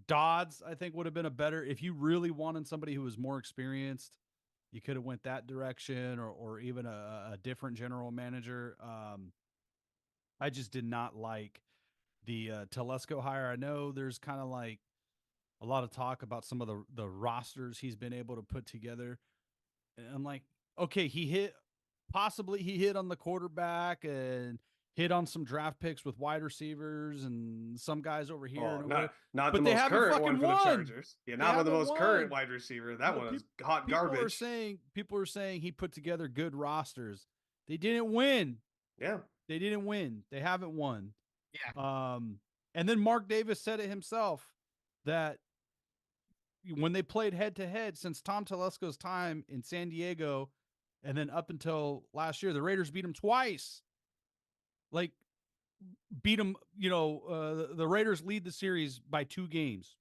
Dodds, I think, would have been a better, if you really wanted somebody who was more experienced, you could have went that direction, or even a different general manager. I just did not like the Telesco hire. I know there's kind of like a lot of talk about some of the rosters he's been able to put together. And I'm like, okay, he hit on the quarterback and hit on some draft picks with wide receivers and some guys over here. Oh, not the most current one for the Chargers. Yeah, not with the most current wide receiver. That one is hot garbage. People are saying he put together good rosters. They didn't win. Yeah. They didn't win. They haven't won. Yeah. And then Mark Davis said it himself that when they played head to head since Tom Telesco's time in San Diego, and then up until last year, the Raiders beat him twice. Like, beat them, the Raiders lead the series by 2 games.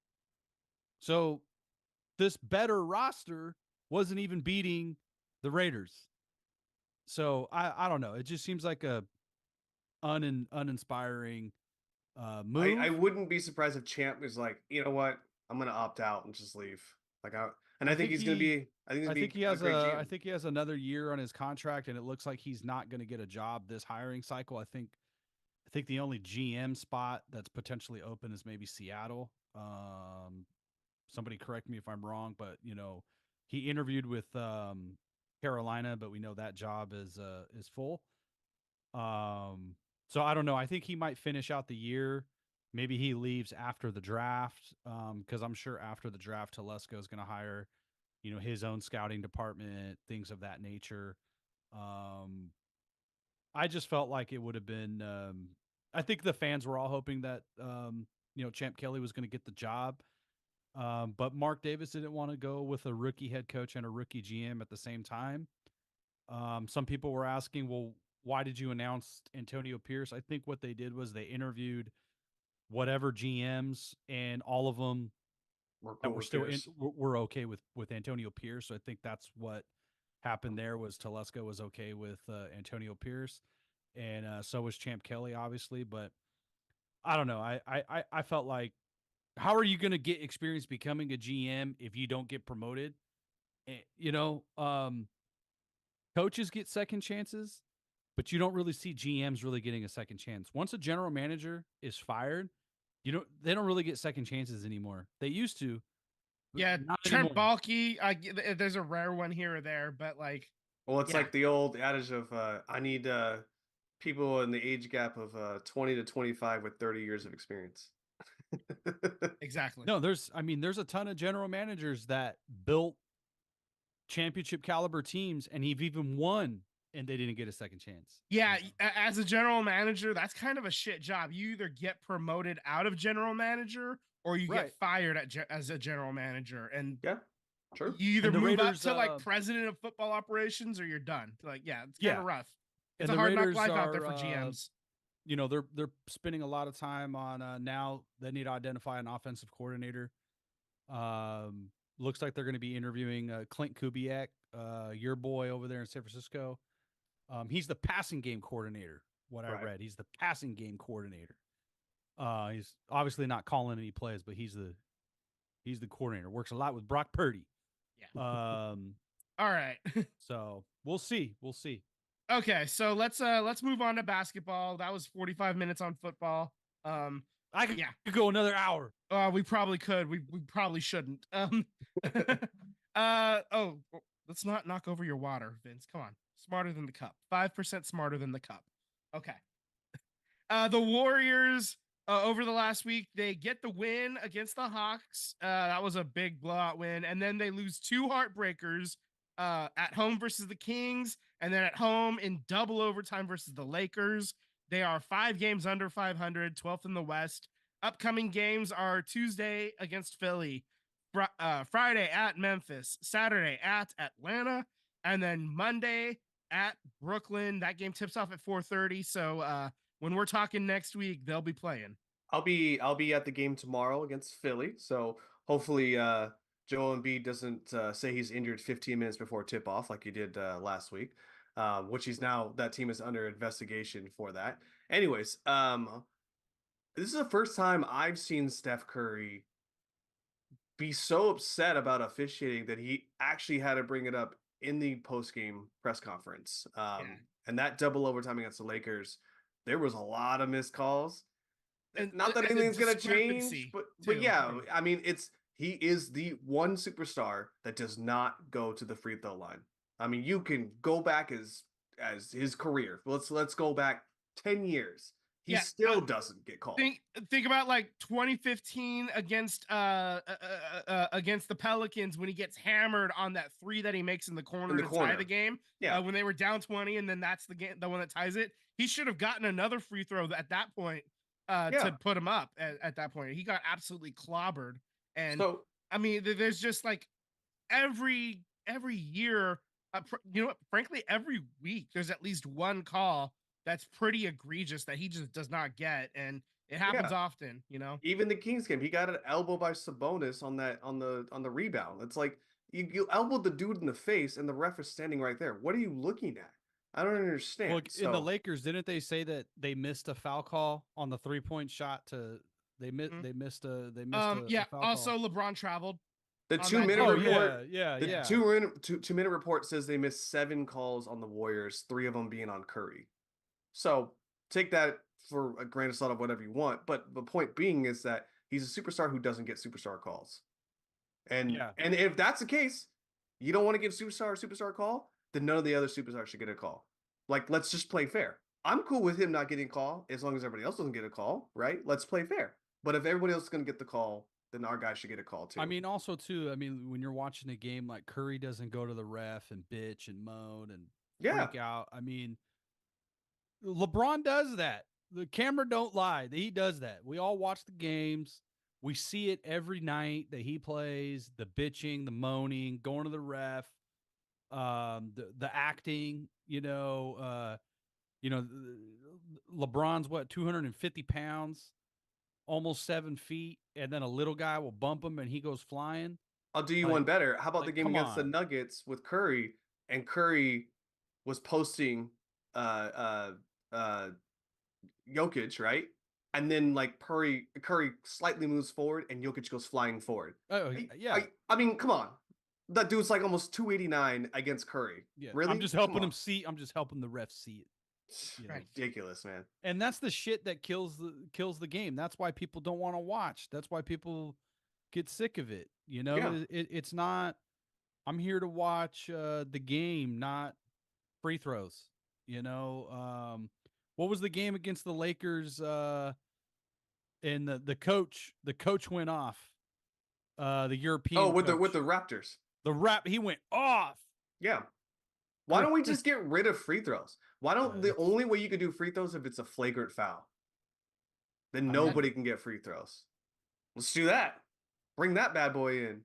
So this better roster wasn't even beating the Raiders. So I don't know. It just seems like a uninspiring move. I wouldn't be surprised if Champ was like, you know what, I'm gonna opt out and just leave. I think he has another year on his contract, and it looks like he's not going to get a job this hiring cycle. I think the only GM spot that's potentially open is maybe Seattle. Somebody correct me if I'm wrong, but he interviewed with Carolina, but we know that job is full. So I don't know. I think he might finish out the year. Maybe he leaves after the draft, because I'm sure after the draft, Telesco is going to hire, his own scouting department, things of that nature. I just felt like it would have been. I think the fans were all hoping that Champ Kelly was going to get the job, but Mark Davis didn't want to go with a rookie head coach and a rookie GM at the same time. Some people were asking, well, why did you announce Antonio Pierce? I think what they did was they interviewed whatever GMs, and all of them that were still were okay with Antonio Pierce. So I think that's what happened there. Was Telesco was okay with Antonio Pierce, and so was Champ Kelly, obviously. But I don't know. I felt like, how are you going to get experience becoming a GM if you don't get promoted? You know, coaches get second chances, but you don't really see GMs really getting a second chance. Once a general manager is fired, they don't really get second chances anymore. They used to. Yeah, Trent Baalke, there's a rare one here or there, but like, well, it's like the old adage of I need people in the age gap of 20 to 25 with 30 years of experience. Exactly. No, there's a ton of general managers that built championship caliber teams, and he've even won, and they didn't get a second chance. Yeah, as a general manager, that's kind of a shit job. You either get promoted out of general manager or you get fired as a general manager. And yeah, true. You either move up to like president of football operations or you're done. Like, yeah, it's kind of rough. It's a hard knock life out there for GMs. You know, they're spending a lot of time on now they need to identify an offensive coordinator. Looks like they're going to be interviewing Clint Kubiak, your boy over there in San Francisco. He's the passing game coordinator. What I read, he's the passing game coordinator. He's obviously not calling any plays, but he's the coordinator. Works a lot with Brock Purdy. Yeah. All right. So we'll see. Okay, so let's move on to basketball. That was 45 minutes on football. I could go another hour. We probably could. We probably shouldn't. Let's not knock over your water, Vince. Come on. Smarter than the cup. 5% smarter than the cup. Okay. The Warriors over the last week, they get the win against the Hawks. That was a big blowout win. And then they lose 2 heartbreakers at home versus the Kings, and then at home in double overtime versus the Lakers. They are 5 games under 500, 12th in the West. Upcoming games are Tuesday against Philly, Friday at Memphis, Saturday at Atlanta, and then Monday at Brooklyn. That game tips off at 4:30. So when we're talking next week, they'll be playing. I'll be at the game tomorrow against Philly. So hopefully Joel Embiid doesn't say he's injured 15 minutes before tip off like he did last week, which he's now, that team is under investigation for that. Anyways, this is the first time I've seen Steph Curry be so upset about officiating that he actually had to bring it up in the post-game press conference. And that double overtime against the Lakers, there was a lot of missed calls. And not that anything's going to change, but yeah, I mean, he is the one superstar that does not go to the free throw line. I mean, you can go back as his career. Let's go back 10 years. He still doesn't get called. Think about like 2015 against the Pelicans when he gets hammered on that 3 that he makes in the corner to tie the game. Yeah, when they were down 20, and then that's the one that ties it. He should have gotten another free throw at that point to put him up. At that point, he got absolutely clobbered. And so, I mean, there's just like every year, frankly, every week there's at least one call that's pretty egregious that he just does not get, and it happens often. Even the Kings game, he got an elbow by Sabonis on the rebound. It's like you elbowed the dude in the face, and the ref is standing right there. What are you looking at? I don't understand. Well, in the Lakers, didn't they say that they missed a foul call on the 3-point shot to? They missed a foul also call. LeBron traveled. The 2-minute report. The 2-minute report says they missed 7 calls on the Warriors, 3 of them being on Curry. So take that for a grain of salt of whatever you want. But the point being is that he's a superstar who doesn't get superstar calls. And if that's the case, you don't want to give superstar a superstar call, then none of the other superstars should get a call. Like, let's just play fair. I'm cool with him not getting a call as long as everybody else doesn't get a call, right? Let's play fair. But if everybody else is going to get the call, then our guy should get a call too. I mean, also too, when you're watching a game, like Curry doesn't go to the ref and bitch and moan and freak out. I mean, LeBron does that. The camera don't lie. He does that. We all watch the games. We see it every night that he plays, the bitching, the moaning, going to the ref, the acting, LeBron's what, 250 pounds, almost 7 feet, and then a little guy will bump him and he goes flying. I'll do you Like- one better. How about the like, game come against the on. Nuggets with Curry, and Curry was posting Jokic, right? And then like Curry slightly moves forward and Jokic goes flying forward. Oh yeah. I mean, come on. That dude's like almost 289 against Curry. Yeah. Really? I'm just helping him see. I'm just helping the ref see it. You know? Ridiculous, man. And that's the shit that kills the game. That's why people don't want to watch. That's why people get sick of it. You know, Yeah. it's not. I'm here to watch the game, not free throws. You know, what was the game against the Lakers? And the coach went off. The European. Oh, with coach. the Raptors. He went off. Yeah. Why don't we just get rid of free throws? Why don't the only way you could do free throws if it's a flagrant foul? Then nobody can get free throws. Let's do that. Bring that bad boy in.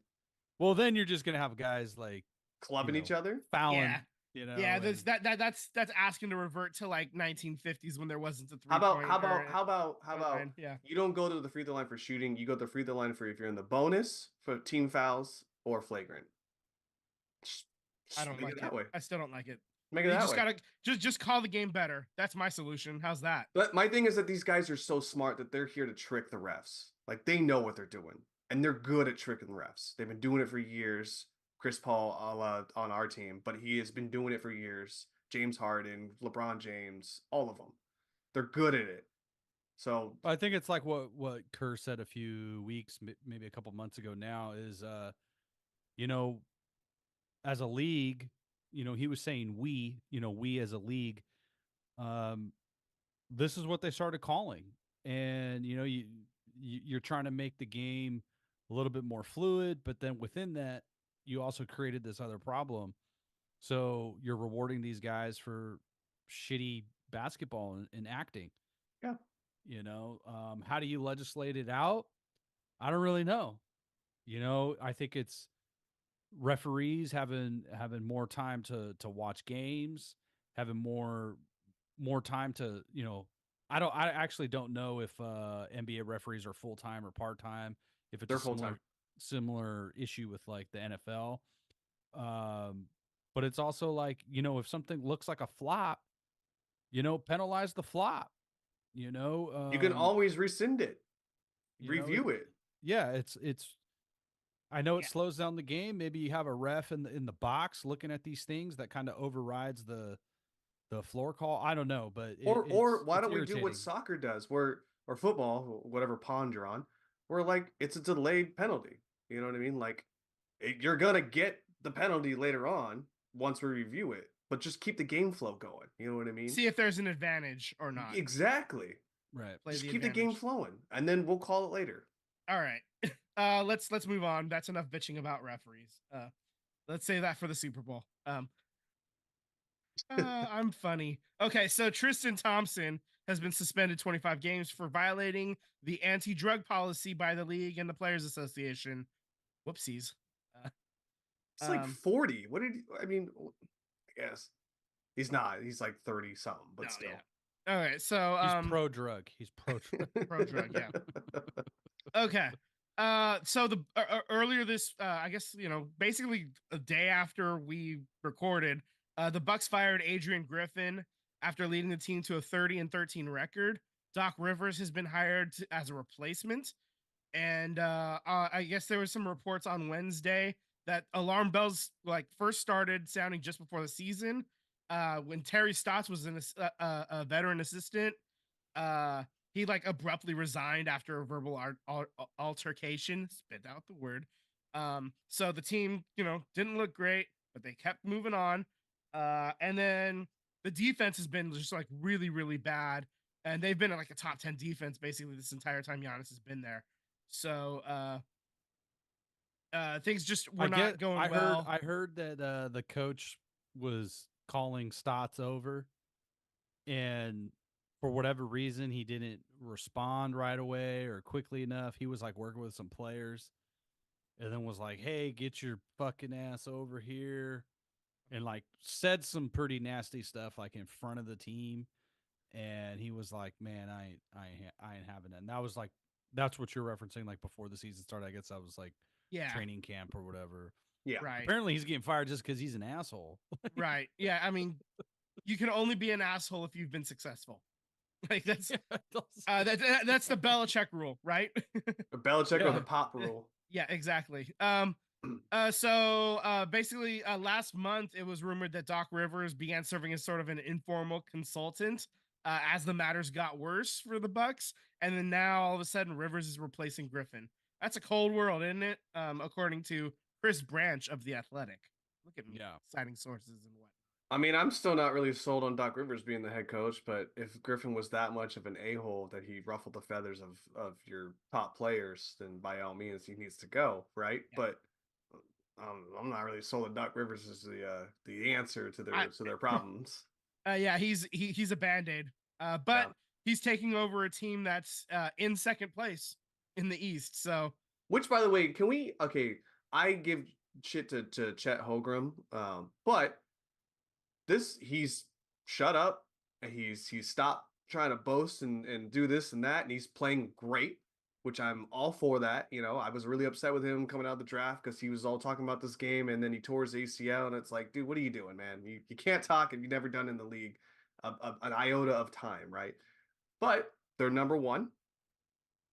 Well, then you're just gonna have guys like clubbing each other, fouling. Yeah. You know, yeah, that's asking to revert to like 1950s when there wasn't a three. How about yeah. You don't go to the free throw line for shooting. You go to the free throw line for if you're in the bonus, for team fouls, or flagrant. I don't like it that way. I still don't like it. Make it that just way. Gotta just call the game better. That's my solution. How's that? But my thing is that these guys are so smart that they're here to trick the refs. Like they know what they're doing, and they're good at tricking the refs. They've been doing it for years. Chris Paul on our team, but he has been doing it for years. James Harden, LeBron James, all of them. They're good at it. So I think it's like what Kerr said a few weeks, maybe a couple months ago now is, you know, as a league, you know, he was saying we as a league, this is what they started calling. And, you know, you're trying to make the game a little bit more fluid, but then within that, you also created this other problem. So you're rewarding these guys for shitty basketball and acting. Yeah. You know, how do you legislate it out? I don't really know. You know, I think it's referees having more time to watch games, having more time to, you know, I actually don't know if NBA referees are full-time or part-time, if it's a similar issue with like the NFL. But it's also like, you know, if something looks like a flop, you know, penalize the flop. You know, you can always rescind it, review it. Yeah, it's. I know it slows down the game. Maybe you have a ref in the box looking at these things that kind of overrides the floor call. I don't know, but or why don't we do what soccer does, or football, whatever pond you're on, where like it's a delayed penalty. You know what I mean? Like you're gonna get the penalty later on once we review it. But just keep the game flow going. You know what I mean? See if there's an advantage or not. Exactly. Right. Just keep the game flowing, and then we'll call it later. All right. Let's move on. That's enough bitching about referees. Let's say that for the Super Bowl. I'm funny. Okay, so Tristan Thompson has been suspended 25 games for violating the anti-drug policy by the league and the Players Association. Whoopsies. It's like 40. What did I mean? I guess he's not. He's like 30 something, but still. Yeah. All right, so he's pro drug. He's pro drug. Yeah. Okay. So the earlier this, I guess, you know, basically a day after we recorded, the Bucks fired Adrian Griffin after leading the team to a 30-13 record. Doc Rivers has been hired as a replacement, and I guess there was some reports on Wednesday that alarm bells like first started sounding just before the season, when Terry Stotts was a veteran assistant. He like abruptly resigned after a verbal altercation. Spit out the word. So the team, you know, didn't look great, but they kept moving on. And then the defense has been just like really, really bad, and they've been like a top 10 defense basically this entire time Giannis has been there. So things just were not going well. I heard that the coach was calling Stotts over, and for whatever reason he didn't respond right away or quickly enough. He was like working with some players, and then was like, "Hey, get your fucking ass over here," and like said some pretty nasty stuff like in front of the team. and he was like, "Man, I ain't having it." And that was like, that's what you're referencing, like before the season started. I guess that was like training camp or whatever. Yeah, right. Apparently, he's getting fired just because he's an asshole. Right. Yeah. I mean, you can only be an asshole if you've been successful. Like that's that's the Belichick rule, right? the Belichick or the pop rule. Yeah, exactly. Basically, last month it was rumored that Doc Rivers began serving as sort of an informal consultant as the matters got worse for the Bucs, and then now all of a sudden Rivers is replacing Griffin. That's a cold world, isn't it? According to Chris Branch of The Athletic. Look at me citing sources and what. I mean, I'm still not really sold on Doc Rivers being the head coach, but if Griffin was that much of an a-hole that he ruffled the feathers of your top players, then by all means he needs to go, right? Yeah. But I'm not really sold that Doc Rivers is the answer to their problems. Yeah, he's a band-aid. But he's taking over a team that's in second place in the East. So, which, by the way, I give shit to Chet Holmgren, but he's shut up and he's stopped trying to boast and do this and that, and he's playing great, which I'm all for that. You know, I was really upset with him coming out of the draft because he was all talking about this game and then he tore his ACL, and it's like, dude, what are you doing, man? You can't talk if you've never done in the league an iota of time, right? But they're number one,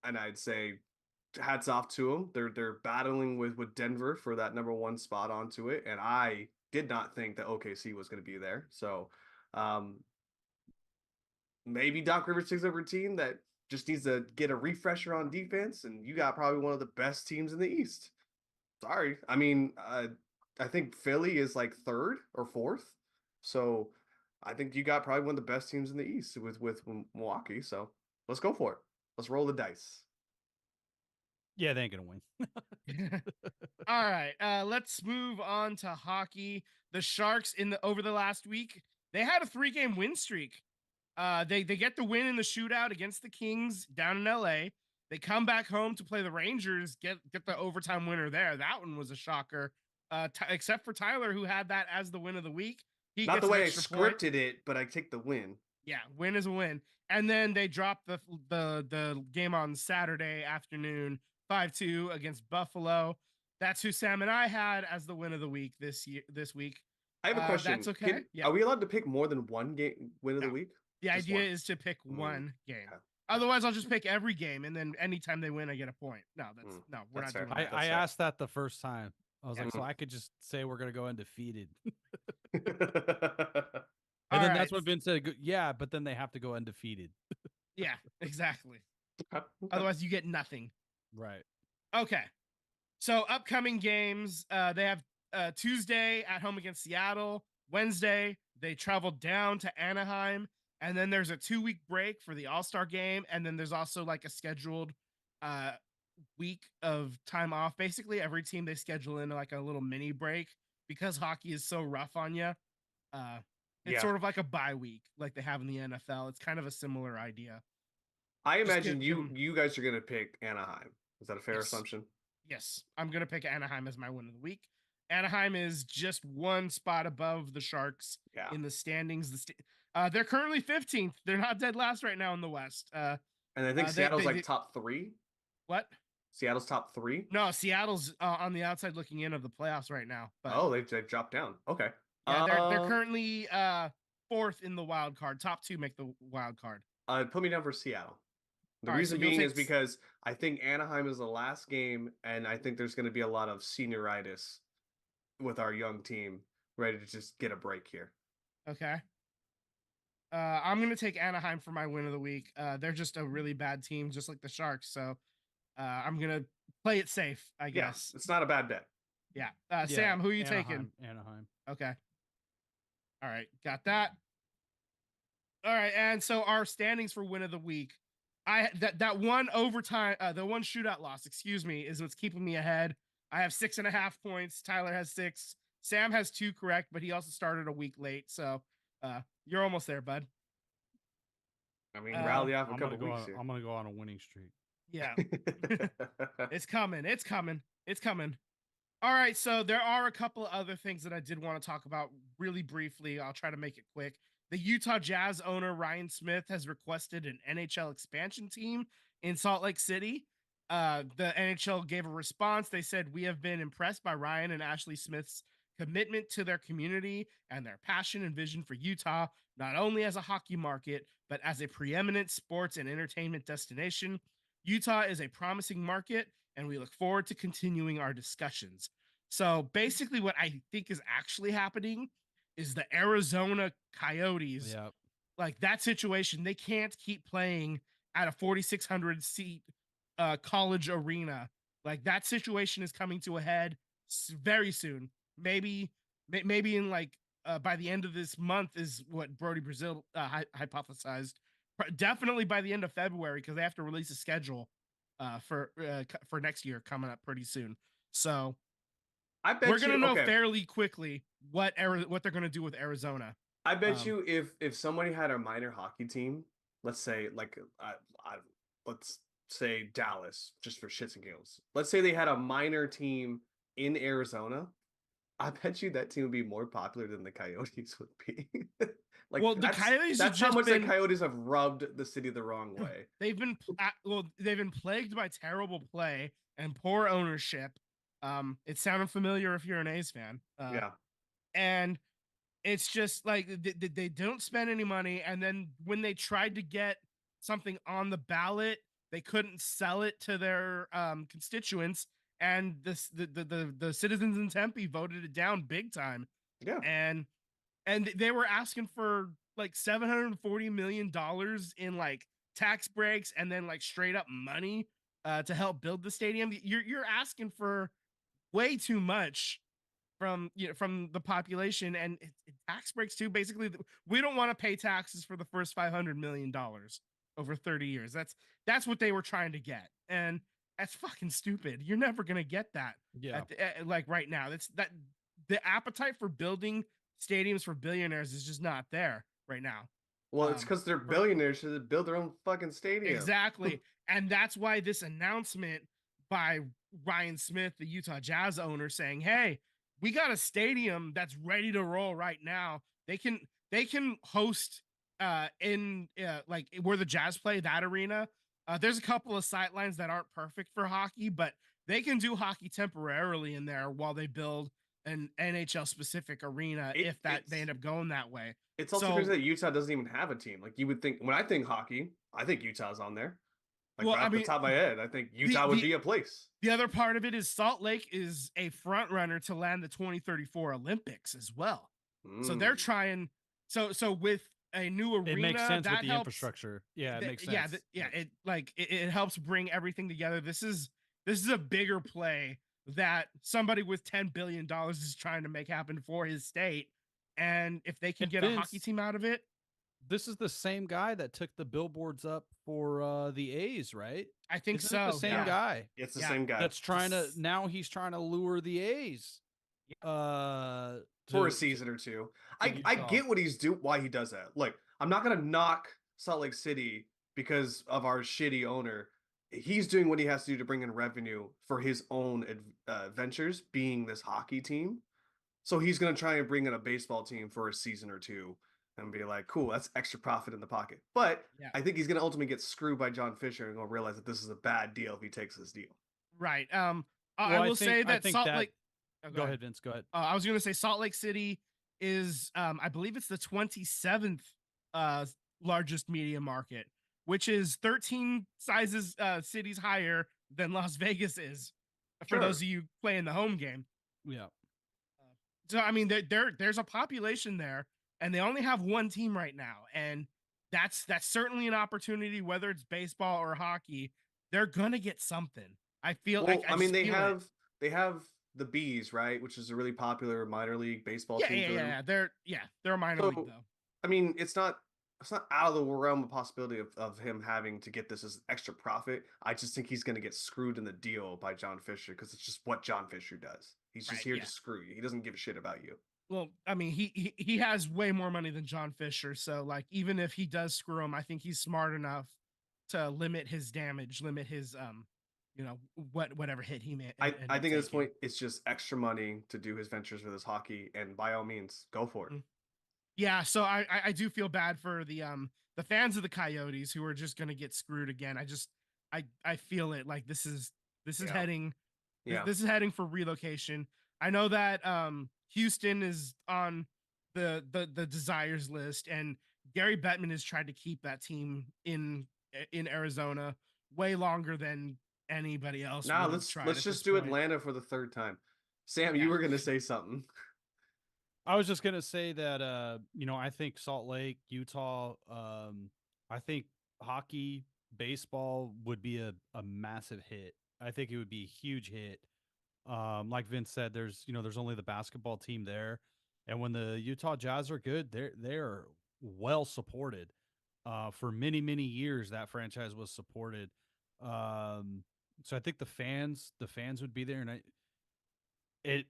and I'd say hats off to them. They're battling with Denver for that number one spot onto it, and I did not think that OKC was going to be there. So maybe Doc Rivers takes over a team that just needs to get a refresher on defense, and you got probably one of the best teams in the East. Sorry. I mean, I think Philly is like third or fourth. So I think you got probably one of the best teams in the East with Milwaukee. So let's go for it. Let's roll the dice. Yeah, they ain't gonna win. All right, let's move on to hockey. The Sharks over the last week, they had a 3-game win streak. They get the win in the shootout against the Kings down in LA. They come back home to play the Rangers, get the overtime winner there. That one was a shocker. Except for Tyler, who had that as the win of the week. Not the way I scripted it, but I take the win. Yeah, win is a win. And then they dropped the game on Saturday afternoon, 5-2 against Buffalo. That's who Sam and I had as the win of the week this week. I have a question. That's okay. Are we allowed to pick more than one game win of the week? The idea is to pick one game. Okay. Otherwise, I'll just pick every game, and then anytime they win, I get a point. No, we're not doing that. I asked that the first time. I was like, so I could just say we're gonna go undefeated. And then that's what Vince said. Yeah, but then they have to go undefeated. Yeah, exactly. Otherwise, you get nothing. Right. Okay. So upcoming games, they have Tuesday at home against Seattle. Wednesday, they travel down to Anaheim. And then there's a 2-week break for the All-Star game. And then there's also like a scheduled week of time off. Basically, every team they schedule in like a little mini break because hockey is so rough on you. It's sort of like a bye week like they have in the NFL. It's kind of a similar idea. I imagine you guys are going to pick Anaheim. Is that a fair assumption? Yes, I'm going to pick Anaheim as my win of the week. Anaheim is just one spot above the Sharks in the standings. They're currently 15th. They're not dead last right now in the West. And I think Seattle's like top 3. What? Seattle's top 3? No, Seattle's on the outside looking in of the playoffs right now. But, they've dropped down. Okay. Yeah, they're currently 4th in the wild card. Top 2 make the wild card. Put me down for Seattle. The reason being is because I think Anaheim is the last game, and I think there's going to be a lot of senioritis with our young team ready to just get a break here. Okay. I'm going to take Anaheim for my win of the week. They're just a really bad team, just like the Sharks. So I'm going to play it safe, I guess. It's not a bad bet. Yeah. Sam, who are you taking? Anaheim. Okay. All right. Got that. All right. And so our standings for win of the week. That one overtime, the one shootout loss, is what's keeping me ahead. I have 6.5 points. Tyler has 6. Sam has 2 correct, but he also started a week late. So you're almost there, bud. I mean, rally off a couple weeks here. I'm going to go on a winning streak. Yeah. It's coming. It's coming. It's coming. All right. So there are a couple of other things that I did want to talk about really briefly. I'll try to make it quick. the Utah Jazz owner Ryan Smith has requested an NHL expansion team in Salt Lake City. The NHL gave a response. They said, "We have been impressed by Ryan and Ashley Smith's commitment to their community and their passion and vision for Utah, not only as a hockey market, but as a preeminent sports and entertainment destination. Utah is a promising market, and we look forward to continuing our discussions." So basically, what I think is actually happening is the Arizona Coyotes, like that situation, they can't keep playing at a 4,600 seat college arena. Like that situation is coming to a head very soon. Maybe in like by the end of this month is what Brody Brazil hypothesized. Definitely by the end of February, because they have to release a schedule for next year coming up pretty soon. So I bet we're gonna know fairly quickly what they're gonna do with Arizona. I bet you if somebody had a minor hockey team, let's say like let's say Dallas, just for shits and giggles. Let's say they had a minor team in Arizona. I bet you that team would be more popular than the Coyotes would be. Like, well, the Coyotes that's how much the Coyotes have rubbed the city the wrong way. They've been plagued by terrible play and poor ownership. It sounded familiar if you're an A's fan. Yeah. And it's just like they don't spend any money, and then when they tried to get something on the ballot, they couldn't sell it to their constituents, and the citizens in Tempe voted it down big time. Yeah. And they were asking for like $740 million in like tax breaks and then like straight up money to help build the stadium. You're asking for way too much from the population, and tax breaks too. Basically, we don't want to pay taxes for the first $500 million over 30 years. That's what they were trying to get, and that's fucking stupid. You're never gonna get that. Yeah, like right now, the appetite for building stadiums for billionaires is just not there right now. Well, it's because they're billionaires, so they build their own fucking stadium. Exactly, and that's why this announcement by Ryan Smith, the Utah Jazz owner, saying, "Hey, we got a stadium that's ready to roll right now. They can host in like where the Jazz play, that arena. There's a couple of sightlines that aren't perfect for hockey, but they can do hockey temporarily in there while they build an NHL specific arena if they end up going that way." It's also crazy that Utah doesn't even have a team. Like you would think, when I think hockey, I think Utah's on there. Like well, right off the top of my head, I think Utah would be a place. The other part of it is Salt Lake is a front runner to land the 2034 Olympics as well. So they're trying. So with a new arena, it makes sense with the infrastructure. Yeah, it makes sense. It helps bring everything together. This is a bigger play that somebody with $10 billion is trying to make happen for his state. And if they can get a hockey team out of it. This is the same guy that took the billboards up for the A's, right? I think Isn't so. It the same guy. It's the same guy. That's he's trying to lure the A's for a season or two. I get what he's why he does that. Look, I'm not gonna knock Salt Lake City because of our shitty owner. He's doing what he has to do to bring in revenue for his own ventures, being this hockey team. So he's gonna try and bring in a baseball team for a season or two and be like, cool, that's extra profit in the pocket. But I think he's going to ultimately get screwed by John Fisher and going to realize that this is a bad deal if he takes this deal. Right. I will say that Salt Lake. Go ahead, Vince. Go ahead. I was going to say Salt Lake City is, I believe it's the 27th largest media market, which is 13 cities higher than Las Vegas is. For those of you playing the home game. Yeah. So I mean, there's a population there. And they only have one team right now, and that's certainly an opportunity. Whether it's baseball or hockey, they're gonna get something. I feel like they have the Bees, right, which is a really popular minor league baseball team. Yeah. They're a minor league though. I mean, it's not out of the realm of possibility of him having to get this as extra profit. I just think he's gonna get screwed in the deal by John Fisher because it's just what John Fisher does. He's just here to screw you. He doesn't give a shit about you. Well, I mean, he has way more money than John Fisher, so like even if he does screw him, I think he's smart enough to limit his damage, limit his whatever hit he made. I think at this point it's just extra money to do his ventures with his hockey, and by all means, go for it. Yeah, so I do feel bad for the fans of the Coyotes who are just gonna get screwed again. I feel it. Like this is Yeah. heading Yeah. this is heading for relocation. I know that Houston is on the desires list, and Gary Bettman has tried to keep that team in Arizona way longer than anybody else Now would have let's tried at this just do point. Atlanta for the third time. Sam, you Yeah. were gonna say something. I was just gonna say that I think Salt Lake, Utah, I think hockey, baseball would be a massive hit. I think it would be a huge hit. Like Vince said, there's only the basketball team there. And when the Utah Jazz are good, they're well supported. For many, many years that franchise was supported. So I think the fans would be there, and it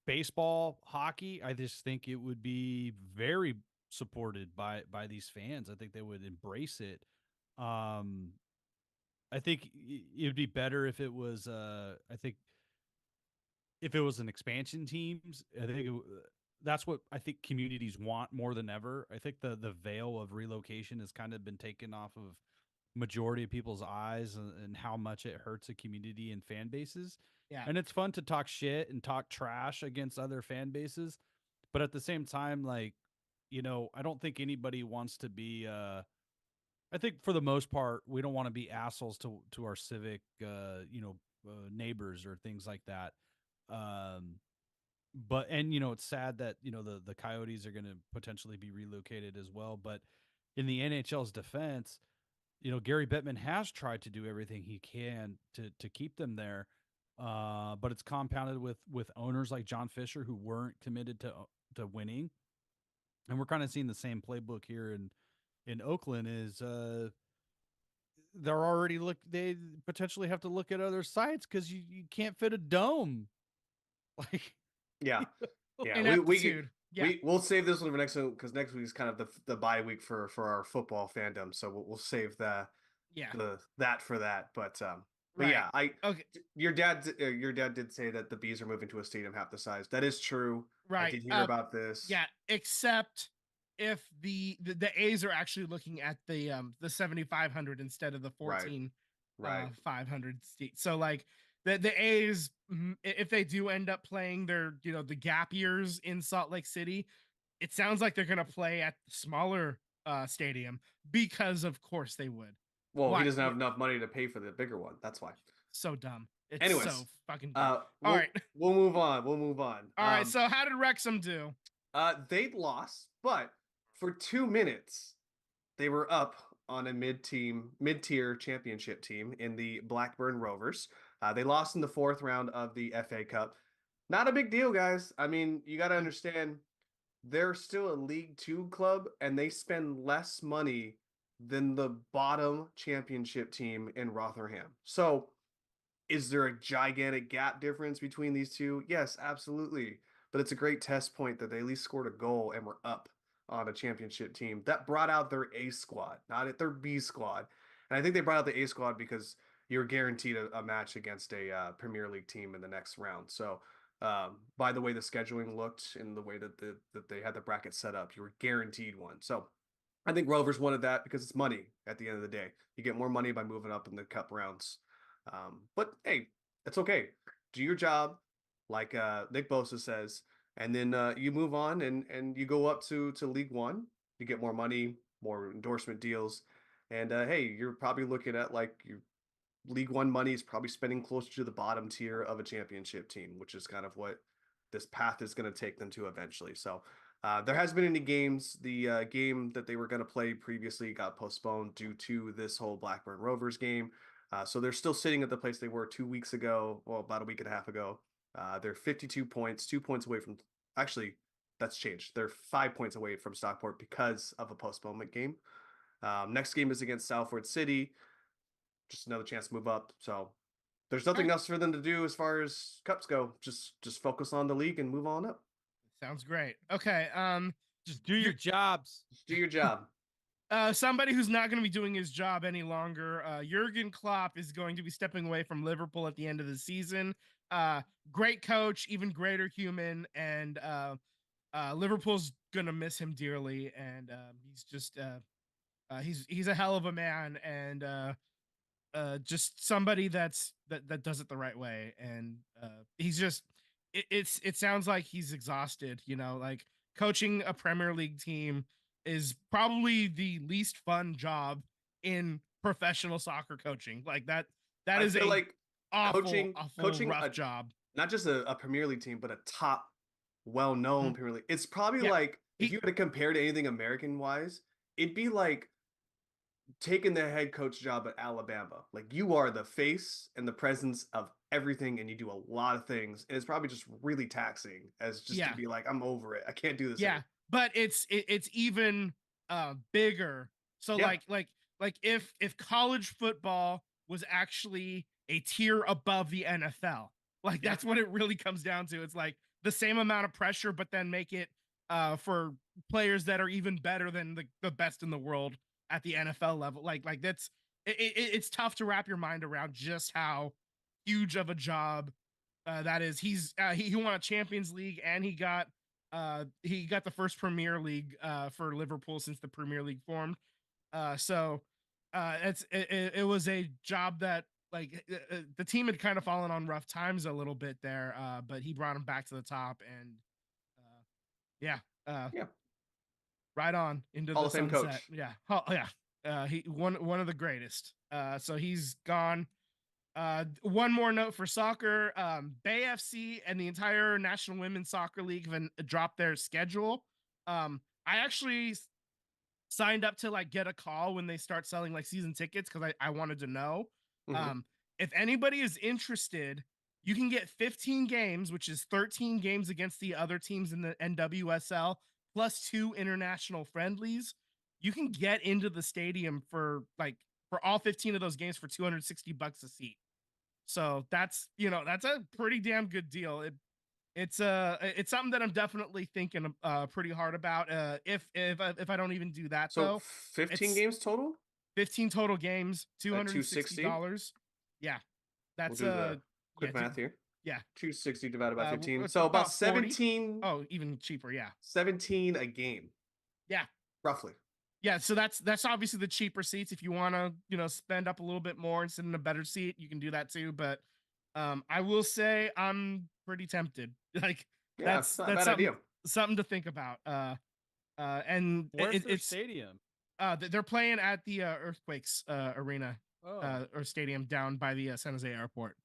baseball, hockey, I just think it would be very supported by these fans. I think they would embrace it. Um I think it would be better if it was I think if it was an expansion teams. That's what I think communities want more than ever. I think the veil of relocation has kind of been taken off of majority of people's eyes, and how much it hurts a community and fan bases. Yeah. And it's fun to talk shit and talk trash against other fan bases, but at the same time, like, I don't think anybody wants to be I think for the most part we don't want to be assholes to our civic neighbors or things like that. um but it's sad that the Coyotes are going to potentially be relocated as well. But in the NHL's defense, Gary Bettman has tried to do everything he can to keep them there, but it's compounded with owners like John Fisher who weren't committed to winning, and we're kind of seeing the same playbook here in Oakland. Is they potentially have to look at other sites because you can't fit a dome, like. Yeah. Yeah, We'll save this one for next week because next week is kind of the bye week for our football fandom. So we'll save that for that. But right. yeah, okay. Your dad did say that the Bees are moving to a stadium half the size. That is true. Right. I did hear about this. Yeah, except if the A's are actually looking at the 7,500 instead of the 14,500 seats. So like the A's, if they do end up playing their the gap years in Salt Lake City, it sounds like they're gonna play at the smaller stadium because of course they would. Well, he doesn't have enough money to pay for the bigger one. That's why. So dumb. It's Anyways, so fucking dumb. All right. We'll move on. We'll move on. All right. So how did Wrexham do? They lost, but for 2 minutes, they were up on a mid-tier championship team in the Blackburn Rovers. They lost in the 4th round of the FA Cup. Not a big deal, guys. I mean, you got to understand, they're still a League Two club, and they spend less money than the bottom championship team in Rotherham. So, is there a gigantic gap difference between these two? Yes, absolutely. But it's a great test point that they at least scored a goal and were up on a championship team that brought out their A squad, not their B squad. And I think they brought out the A squad because you're guaranteed a match against a Premier League team in the next round. So, by the way the scheduling looked and the way that they had the bracket set up, you were guaranteed one. So, I think Rovers wanted that because it's money at the end of the day. You get more money by moving up in the cup rounds. But hey, it's okay. Do your job, like Nick Bosa says, and then you move on and you go up to League One. You get more money, more endorsement deals, and hey, you're probably looking at like your League One money is probably spending closer to the bottom tier of a championship team, which is kind of what this path is going to take them to eventually. So there has been any games. The game that they were going to play previously got postponed due to this whole Blackburn Rovers game. So they're still sitting at the place they were 2 weeks ago, well, about a week and a half ago. They're 52 points, 2 points away from, actually, that's changed. They're 5 points away from Stockport because of a postponement game. Next game is against Salford City. Just another chance to move up. So there's nothing else for them to do as far as cups go. Just focus on the league and move on up. Sounds great. Okay. Just do your jobs. Just do your job. Somebody who's not going to be doing his job any longer, Jurgen Klopp is going to be stepping away from Liverpool at the end of the season. Great coach, even greater human, and Liverpool's gonna miss him dearly, and he's just he's a hell of a man, and just somebody that does it the right way, and he's just it sounds like he's exhausted. Like coaching a Premier League team is probably the least fun job in professional soccer coaching. Like that I is feel a like awful coaching rough job. not just a Premier League team, but a top, well-known Premier League. It's probably Yeah, like if you had to compare to anything American wise, it'd be like taking the head coach job at Alabama. Like you are the face and the presence of everything, and you do a lot of things, and it's probably just really taxing as just to yeah, be like, I'm over it. I can't do this yeah. anymore. But it's even bigger. So Yeah, like if college football was actually a tier above the NFL, like yeah, that's what it really comes down to. It's like the same amount of pressure, but then make it for players that are even better than the best in the world at the NFL level. Like that's it's tough to wrap your mind around just how huge of a job that is. He won a Champions League, and he got the first Premier League for Liverpool since the Premier League formed. So it was a job that like the team had kind of fallen on rough times a little bit there, but he brought him back to the top, and yeah, yeah. right on into Hall the of Fame sunset. coach. Yeah, yeah. He one of the greatest. So he's gone. One more note for soccer. Bay FC and the entire National Women's Soccer League have dropped their schedule. I actually signed up to like get a call when they start selling like season tickets because I wanted to know. Hmm. If anybody is interested, you can get 15 games, which is 13 games against the other teams in the NWSL, plus 2 international friendlies. You can get into the stadium for all 15 of those games for $260 a seat. So that's a pretty damn good deal. It's something that I'm definitely thinking pretty hard about. If I don't even do that So though, 15 it's games total 15 total games, at 260. $260. Yeah, We'll that's do the yeah, quick math here. yeah, 260 divided by 15. it's So about about 40. 17, Oh, even cheaper. Yeah, 17 a game, yeah, roughly. yeah. So that's obviously the cheaper seats. If you want to spend up a little bit more and sit in a better seat, you can do that too. But I will say I'm pretty tempted. Like Yeah, it's not a that's bad idea. something to think about. And Where's their it's stadium? they're playing at the Earthquakes arena Oh, or stadium down by the San Jose airport.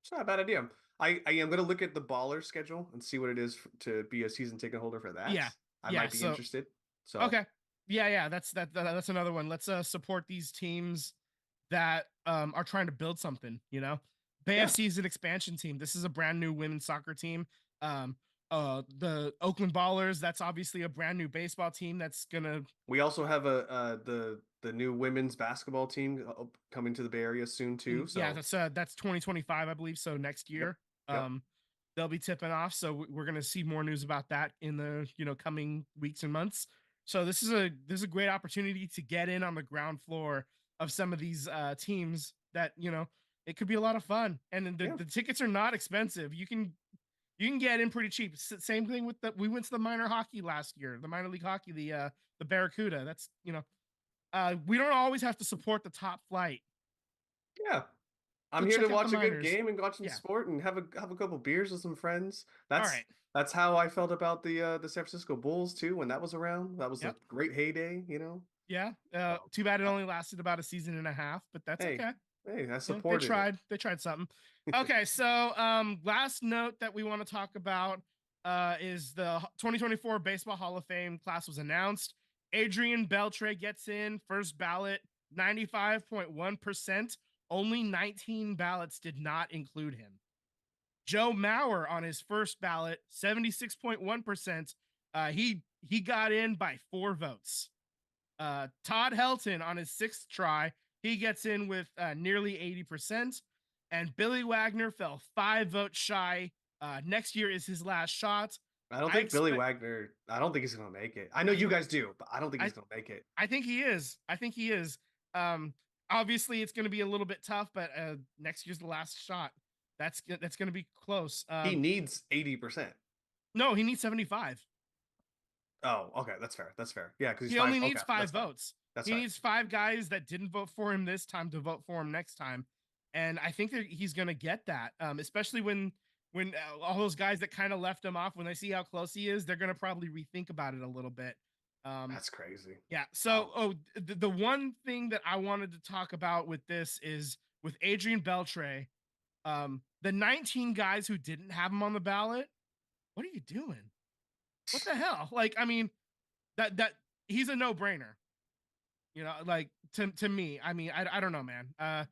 It's not a bad idea. I am going to look at the Baller schedule and see what it is to be a season ticket holder for that. Yeah, I yeah. might be So interested. So okay, yeah. That's another one. Let's support these teams that are trying to build something. Bay yeah. FC is an expansion team. This is a brand new women's soccer team. The Oakland Ballers, that's obviously a brand new baseball team that's gonna. We also have the new women's basketball team coming to the Bay Area soon too. So Yeah, that's 2025, I believe. So next yep, year, yep. they'll be tipping off. So we're gonna see more news about that in the coming weeks and months. So this is a great opportunity to get in on the ground floor of some of these teams that it could be a lot of fun, and Yeah. the tickets are not expensive. You can get in pretty cheap. Same thing with we went to the minor hockey last year, the minor league hockey, the Barracuda. That's we don't always have to support the top flight. Yeah. I'm Go here to check out the watch a good minors. game and watch some Yeah. sport and have a couple beers with some friends. All right. That's how I felt about the San Francisco Bulls too when that was around. That was a Yep. great heyday. Yeah. So, Too bad it only lasted about a season and a half, but that's hey, okay. hey, I They supported it. tried. They tried something. Okay, so last note that we want to talk about is the 2024 Baseball Hall of Fame class was announced. Adrian Beltre gets in first ballot, 95.1%. Only 19 ballots did not include him. Joe Mauer on his first ballot, 76.1%. He got in by 4 votes. Todd Helton on his 6th try, he gets in with nearly 80%. And Billy Wagner fell 5 votes shy. Next year is his last shot. I don't think Billy Wagner, I don't think he's gonna make it. I know you guys do, but I don't think he's gonna make it. I think he is. Obviously it's going to be a little bit tough, but next year's the last shot. That's going to be close. He needs 80%. No, he needs 75. Oh, okay, that's fair. That's fair. Yeah, because he only needs 5 votes. That's he fine. needs 5 guys that didn't vote for him this time to vote for him next time, and I think that he's gonna get that. Especially when all those guys that kind of left him off, when they see how close he is, they're gonna probably rethink about it a little bit. That's crazy. Yeah. So, the one thing that I wanted to talk about with this is with Adrian Beltre, the 19 guys who didn't have him on the ballot. What are you doing? What the hell? Like, I mean, that he's a no-brainer. You know, like to me. I mean, I don't know, man.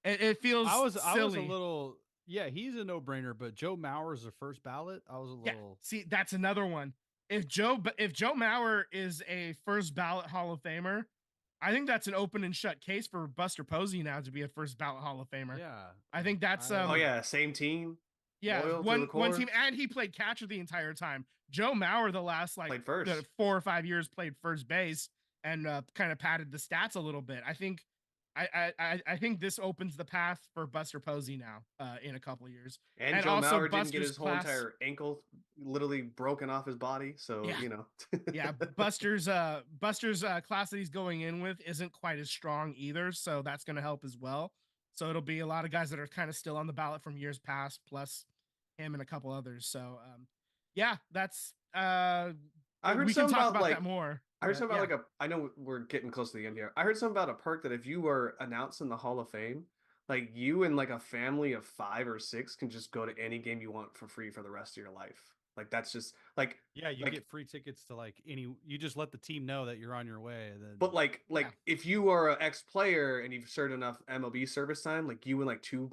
It feels I was silly. a little, yeah, he's a no-brainer, but Joe Mauer's the first ballot. I was a little See, that's another one. If Joe Mauer is a first ballot Hall of Famer, I think that's an open and shut case for Buster Posey now to be a first ballot Hall of Famer. Yeah. I think that's oh yeah, same team. Yeah, one team, and he played catcher the entire time. Joe Mauer, the last like 4 or 5 years, played first base and kind of padded the stats a little bit. I think, I think this opens the path for Buster Posey now in a couple of years. And Joe also Mauer didn't get his whole entire ankle literally broken off his body, so you know. Yeah, Buster's class that he's going in with isn't quite as strong either, so that's going to help as well. So it'll be a lot of guys that are kind of still on the ballot from years past, plus him and a couple others. So yeah, that's I heard we can talk about that more. I heard something about I know we're getting close to the end here. I heard something about a perk that if you were announced in the Hall of Fame, like you and like a family of 5 or 6 can just go to any game you want for free for the rest of your life. Like that's just like, yeah, you get free tickets to like you just let the team know that you're on your way. Then, but like if you are an ex-player and you've served enough MLB service time, like you and like 2,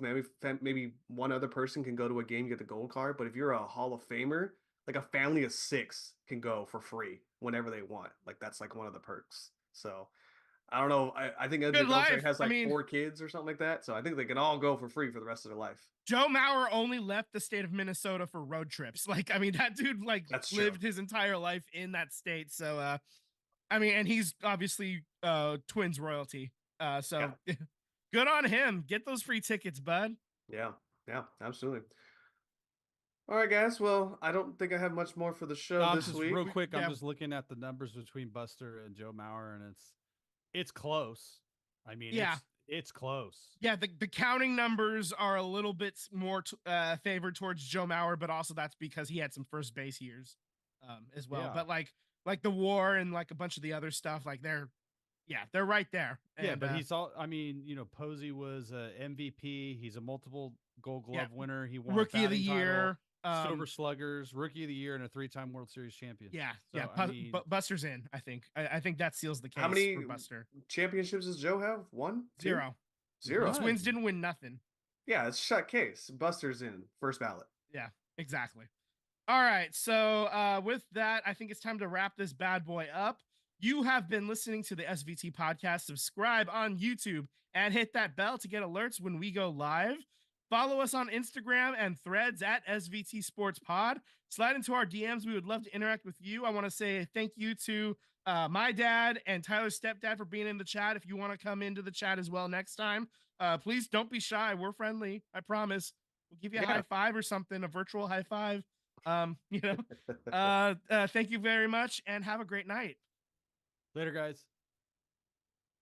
maybe one other person can go to a game, you get the gold card. But if you're a Hall of Famer, like a family of 6 can go for free whenever they want. Like that's like one of the perks. So I don't know. I think Adrian Beltre has like 4 kids or something like that. So I think they can all go for free for the rest of their life. Joe Mauer only left the state of Minnesota for road trips. Like, I mean, that dude lived his entire life in that state. So, I mean, and he's obviously Twins royalty. So good on him. Get those free tickets, bud. Yeah, absolutely. All right, guys. Well, I don't think I have much more for the show this week. Real quick, I'm just looking at the numbers between Buster and Joe Mauer, and it's close. I mean, it's close. Yeah, the counting numbers are a little bit more favored towards Joe Mauer, but also that's because he had some first base years as well. Yeah. But like the WAR and like a bunch of the other stuff, like they're right there. Yeah, but he's all. I mean, you know, Posey was a MVP. He's a multiple Gold Glove winner. He won Rookie of the Year. Silver Sluggers, Rookie of the Year, and a 3-time World Series champion. Yeah, so, I mean, Buster's in. I think that seals the case. How many for Buster championships does Joe have? 1, 2? 0. The Twins didn't win nothing. Yeah, it's a shut case. Buster's in first ballot. Yeah, exactly. All right, so with that, I think it's time to wrap this bad boy up. You have been listening to the SVT podcast. Subscribe on YouTube and hit that bell to get alerts when we go live. Follow us on Instagram and Threads at SVT Sports Pod. Slide into our DMs. We would love to interact with you. I want to say thank you to my dad and Tyler's stepdad for being in the chat. If you want to come into the chat as well next time, please don't be shy. We're friendly. I promise. We'll give you a high five or something, a virtual high five. Thank you very much and have a great night. Later, guys.